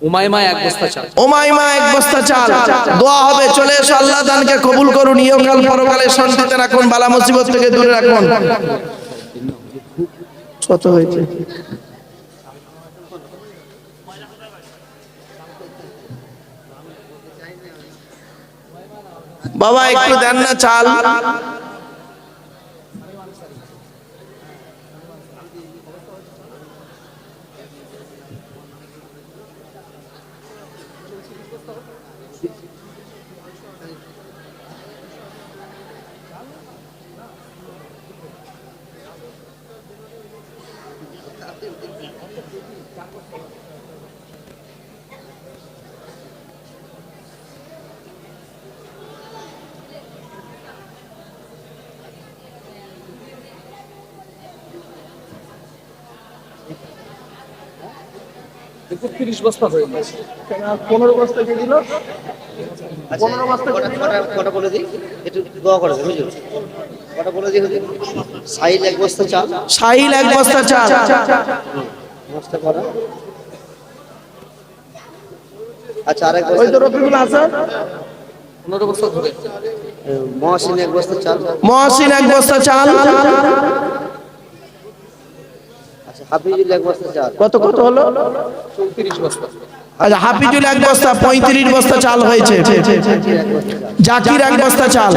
উমাইমা এক বস্তা চাল। উমাইমা এক বস্তা চাল, দোয়া হবে, চলে এসো। আল্লাহ দানকে কবুল করুন, ইহকাল পরকালে শান্তিতে রাখুন, বালা মুসিবত থেকে দূরে রাখুন। কত হয়েছে? বাবা একটু দেন না চাল। দেখো 30 বস্তা হয়ে গেছে। 15 বস্তা কে দিল? আচ্ছা, কটা বলে দিই, একটু দোয়া করে দেন হুজুর। কটা বলে দিই হুজুর? সাইল এক বস্তা চাল। সাহিল এক বস্তা চাল। বস্তা করা। আচ্ছা, আরেক ওই বস্তা তো রফিকুল হাসান। 15 বস্তা ধরে। মহসিন এক বস্তা চাল। মহসিন এক বস্তা চাল। আচ্ছা, হাফিজুল এক বস্তা চাল। কত কত হলো? 34 বস্তা। আচ্ছা, হাফিজুল এক বস্তা, 35 বস্তা চাল হয়েছে। জাকির এক বস্তা চাল।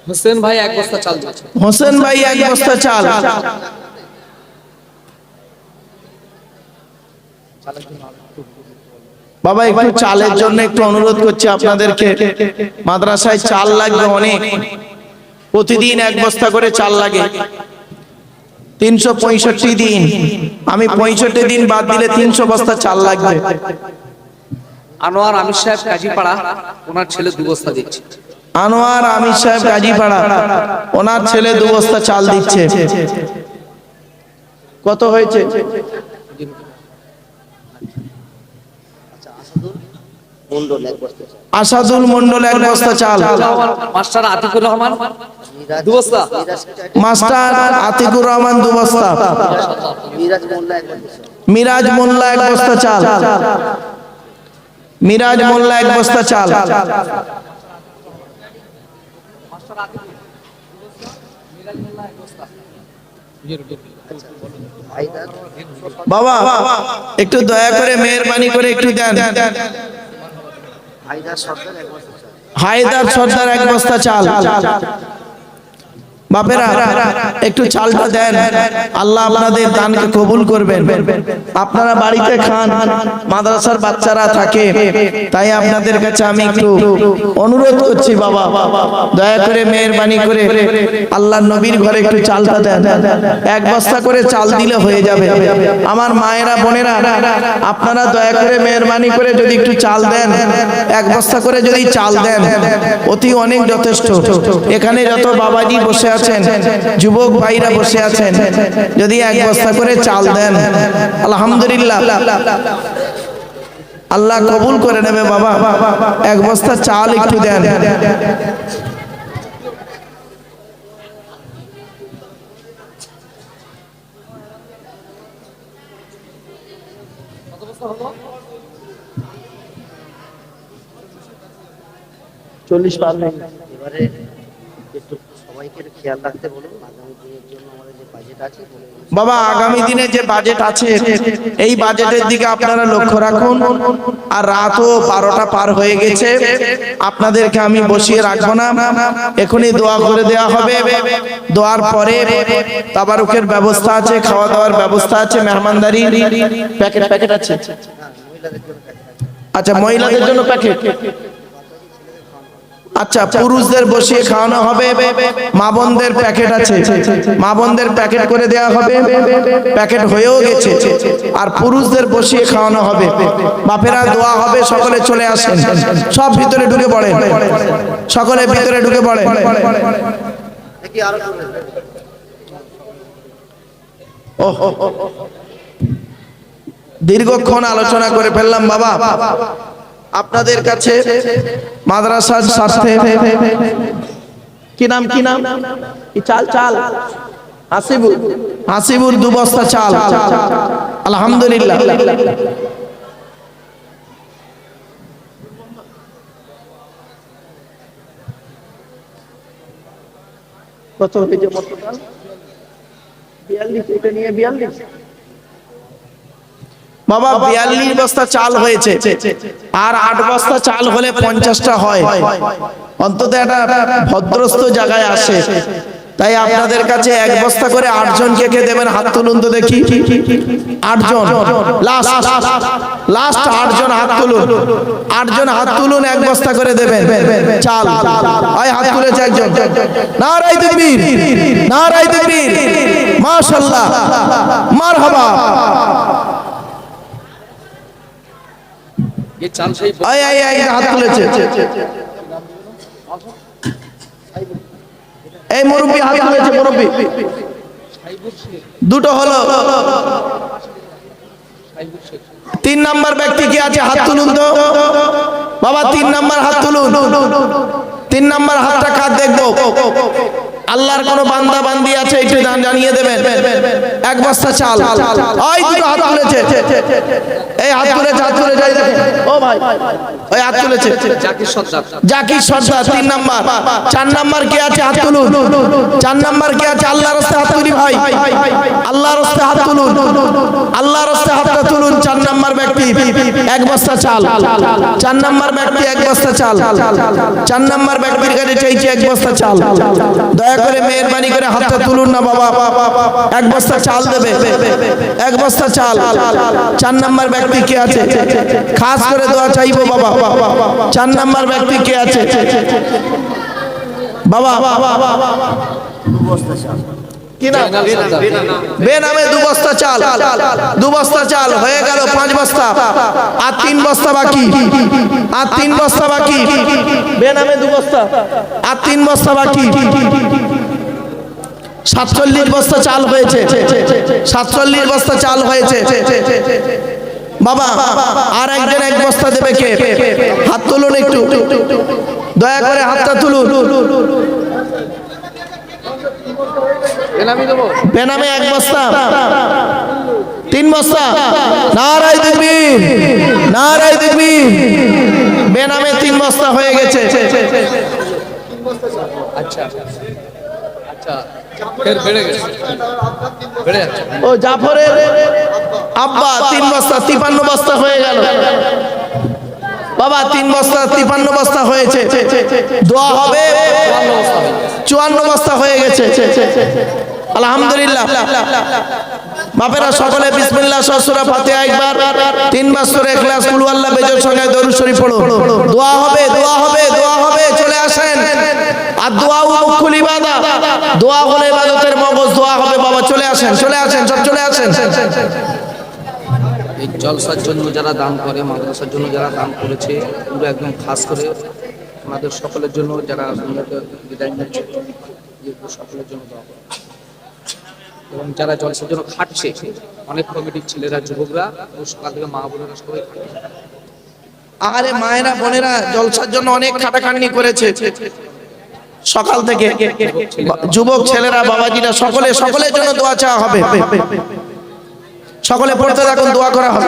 হোসেন ভাই এক বস্তা চাল দিয়েছে। হোসেন ভাই এক বস্তা চাল। বাবা একটু চালের জন্য একটু অনুরোধ করছি আপনাদেরকে, মাদ্রাসায় চাল লাগবে অনেক, প্রতিদিন এক বস্তা করে চাল লাগে, 365 দিন। আমি 65 দিন বাদ দিলে 300 বস্তা চাল লাগবে। আনোয়ার আমির সাহেব কাজীপাড়া, ওনার ছেলে 2 বস্তা দিচ্ছে। আনোয়ার আমির সাহেব গাজীপাড়া, ওনার ছেলে 2 বস্তা চাল দিচ্ছে। কত হয়েছে? মন্ডল এক বস্তা চাল। আসাদুল মন্ডল এক বস্তা চাল। মাস্টার আতিকুর রহমান 2 বস্তা। মাস্টার আতিকুর রহমান 2 বস্তা। মিরাজ মোল্লা এক বস্তা চাল। মিরাজ মোল্লা এক বস্তা চাল। মিরাজ মোল্লা এক বস্তা চাল। হায়দার বাবা একটু দয়া করে মেহেরবানি করে একটু দেন। হায়দার সর্দার এক বস্তা চাল। হায়দার সর্দার এক বস্তা চাল। বাপেরা একটু চালটা দেন, আল্লাহ আপনাদের দানকে কবুল করবেন। আপনারা বাড়িতে খান, মাদ্রাসার বাচ্চারা থাকে, তাই আপনাদের কাছে আমি একটু অনুরোধ করছি বাবা, দয়া করে মেহেরবানি করে আল্লাহর নবীর ঘরে একটু চালটা দেন। এক বস্তা করে চাল দিলে হয়ে যাবে। আমার মায়েরা বোনেরা, আপনারা দয়া করে মেহেরবানি করে যদি একটু চাল দেন, এক বস্তা করে যদি চাল দেন, অতি অনেক যথেষ্ট। এখানে যত বাবাজি বসে আছেন, যুবক ভাইরা বসে আছেন, যদি এক বস্তা করে চাল দেন, আলহামদুলিল্লাহ, আল্লাহ কবুল করে নেবে। বাবা এক বস্তা চাল একটু দেন। 40 পার হয়ে গেছে। এবারে একটু সবাইকে একটু খেয়াল রাখতে বলুন, আগামী দিনের জন্য আমাদের যে বাজেট আছে বলে বাবা আগামী দিনে যে বাজেট আছে এই বাজেটের দিকে আপনারা লক্ষ্য রাখুন। আর রাতও 12টা পার হয়ে গেছে, আপনাদেরকে আমি বসিয়ে রাখবো না, এখনই দোয়া করে দেওয়া হবে। দোয়ার পরে তাবারুকের ব্যবস্থা আছে, খাওয়া দাওয়ার ব্যবস্থা আছে, মেহমানদারি প্যাকেট প্যাকেট আছে। মহিলাদের জন্য আচ্ছা মহিলাদের জন্য প্যাকেট, আচ্ছা পুরুষদের বসিয়ে খাওয়ানো হবে, মা বোনদের প্যাকেট আছে, মা বোনদের প্যাকেট করে দেওয়া হবে, প্যাকেট হয়েও গেছে। আর পুরুষদের বসিয়ে খাওয়ানো হবে, বাপেরা দোয়া হবে, সকলে চলে আসেন, সব ভিতরে ঢুকে পড়ে, সকলে ভিতরে ঢুকে পড়ে। দেখি আরো দীর্ঘক্ষণ আলোচনা করে ফেললাম বাবা, আপনাদের কাছে মাদ্রাসার স্বার্থে কি নাম কি চাল চাল হাসিবুর 2 বস্তা চাল, আলহামদুলিল্লাহ। কত হয়েছে বস্তা? 42, এটা নিয়ে 42 বাবা, 42 বস্তা চাল হয়েছে। আর 8 বস্তা চাল হলে 50টা হয়, অন্তত একটা ভদ্রস্থ জায়গায় আসে। তাই আপনাদের কাছে 1 বস্তা করে 8 জনকে কে দেবেন? হাত তুলুন তো দেখি। 8 জন, লাস্ট 8 জন হাত তুলুন, 8 জন হাত তুলুন, 1 বস্তা করে দেবেন চাল। ওই হাত তুলেছে একজন, নারায়ে তাকবীর, নারায়ে তাকবীর, মাশাআল্লাহ, মারহাবা। ये चाल से হাত তুলেছে এই মুরব্বি, হাত তুলেছে মুরব্বি। দুটো হলো। 3 নাম্বার ব্যক্তি কি আছে? হাত তুলুন তো বাবা, 3 নাম্বার হাত তুলুন। 3 নাম্বার হাতটা কার দেখবো? আল্লাহর কোন বান্দা বান্দি আছে একটু জানিয়ে দেবেন। 1 বস্তা চাল। ওই দুটো হাত তুলেছে, এই হাত তুলেছে, হাত তুলে যাই দেখেন। ও ভাই ওই হাত তুলেছে জাকির সর্দার, জাকির সর্দার 3 নাম্বার। 4 নাম্বার কে আছে? হাত তুলুন। 4 নাম্বার কে আছে? আল্লাহর রাস্তায় হাত তুলি ভাই, আল্লাহর রাস্তায় হাত তুলুন, আল্লাহর রাস্তায় হাতটা তুলুন। 4 নাম্বার ব্যক্তি 1 বস্তা চাল। 4 নাম্বার ব্যক্তি 1 বস্তা চাল। 4 নাম্বার ব্যক্তির কাছে চাইছে 1 বস্তা চাল। দয়া করে মেহেরবানি করে হাতটা তুলুন না বাবা, 1 বস্তা চাল দেবে, 1 বস্তা চাল। 4 নাম্বার ব্যক্তি কে আছে? খাস করে দোয়া চাইবো বাবা। 4 নাম্বার ব্যক্তি কে আছে বাবা? কি নাম? বেনামে 2 বস্তা চাল। 2 বস্তা চাল হয়ে গেল, 5 বস্তা। আর 3 বস্তা বাকি, আর 3 বস্তা বাকি। বেনামে 2 বস্তা, আর 3 বস্তা বাকি। 47 বস্তা চাল হয়েছে, 47 বস্তা চাল হয়েছে বাবা। আর একজন 1 বস্তা দেবে কে? হাত তুলুন একটু, দয়া করে হাতটা তুলুন। বেনামে 1 বস্তা, 3 বস্তা। নারায়ে তাকবীর, নারায়ে তাকবীর। বেনামে 3 বস্তা হয়ে গেছে। আচ্ছা আচ্ছা, ফের বেড়ে গেছে, বেড়ে যাচ্ছে। ও জাফরের আব্বা 3 বস্তা, 53 বস্তা হয়ে গেল বাবা। 3 বস্তা 53 বস্তা হয়েছে। দোয়া হবে, 54 বস্তা হয়ে গেছে, আলহামদুলিল্লাহ। বাপেরা সকলে বিসমিল্লাহ সূরা ফাতিহা একবার, 3 বার সূরা ইখলাস, কুল আল্লাহ বেজোর সঙ্গে দরুদ শরীফ পড়ো। দোয়া হবে, দোয়া হবে, দোয়া হবে। চলে আসেন। আর দোয়া মুখুল ইবাদত, দোয়া হলো ইবাদতের মগজ, দোয়া হবে বাবা। চলে আসেন, চলে আসেন, সব চলে আসেন। এই জলসার জন্য যারা দান করে, মাদ্রাসার জন্য যারা দান করেছে, পুরো একদম খাস করে আমাদের সকলের জন্য যারা বিদায় নিচ্ছে, সকলের জন্য দেওয়া হবে। এবং যারা জলসার জন্য খাটছে, অনেক কমিটির ছেলেরা, যুবকরা, সকাল থেকে মা বোনেরা সবাই খাটছে। আরে মায়েরা বোনেরা জলসার জন্য অনেক খাটাখাটনি করেছে সকাল থেকে। যুবক ছেলেরা, বাবাজিরা, সকলের জন্য দোয়া চাওয়া হবে। সকলে পড়তে থাকুন, দোয়া করা হবে।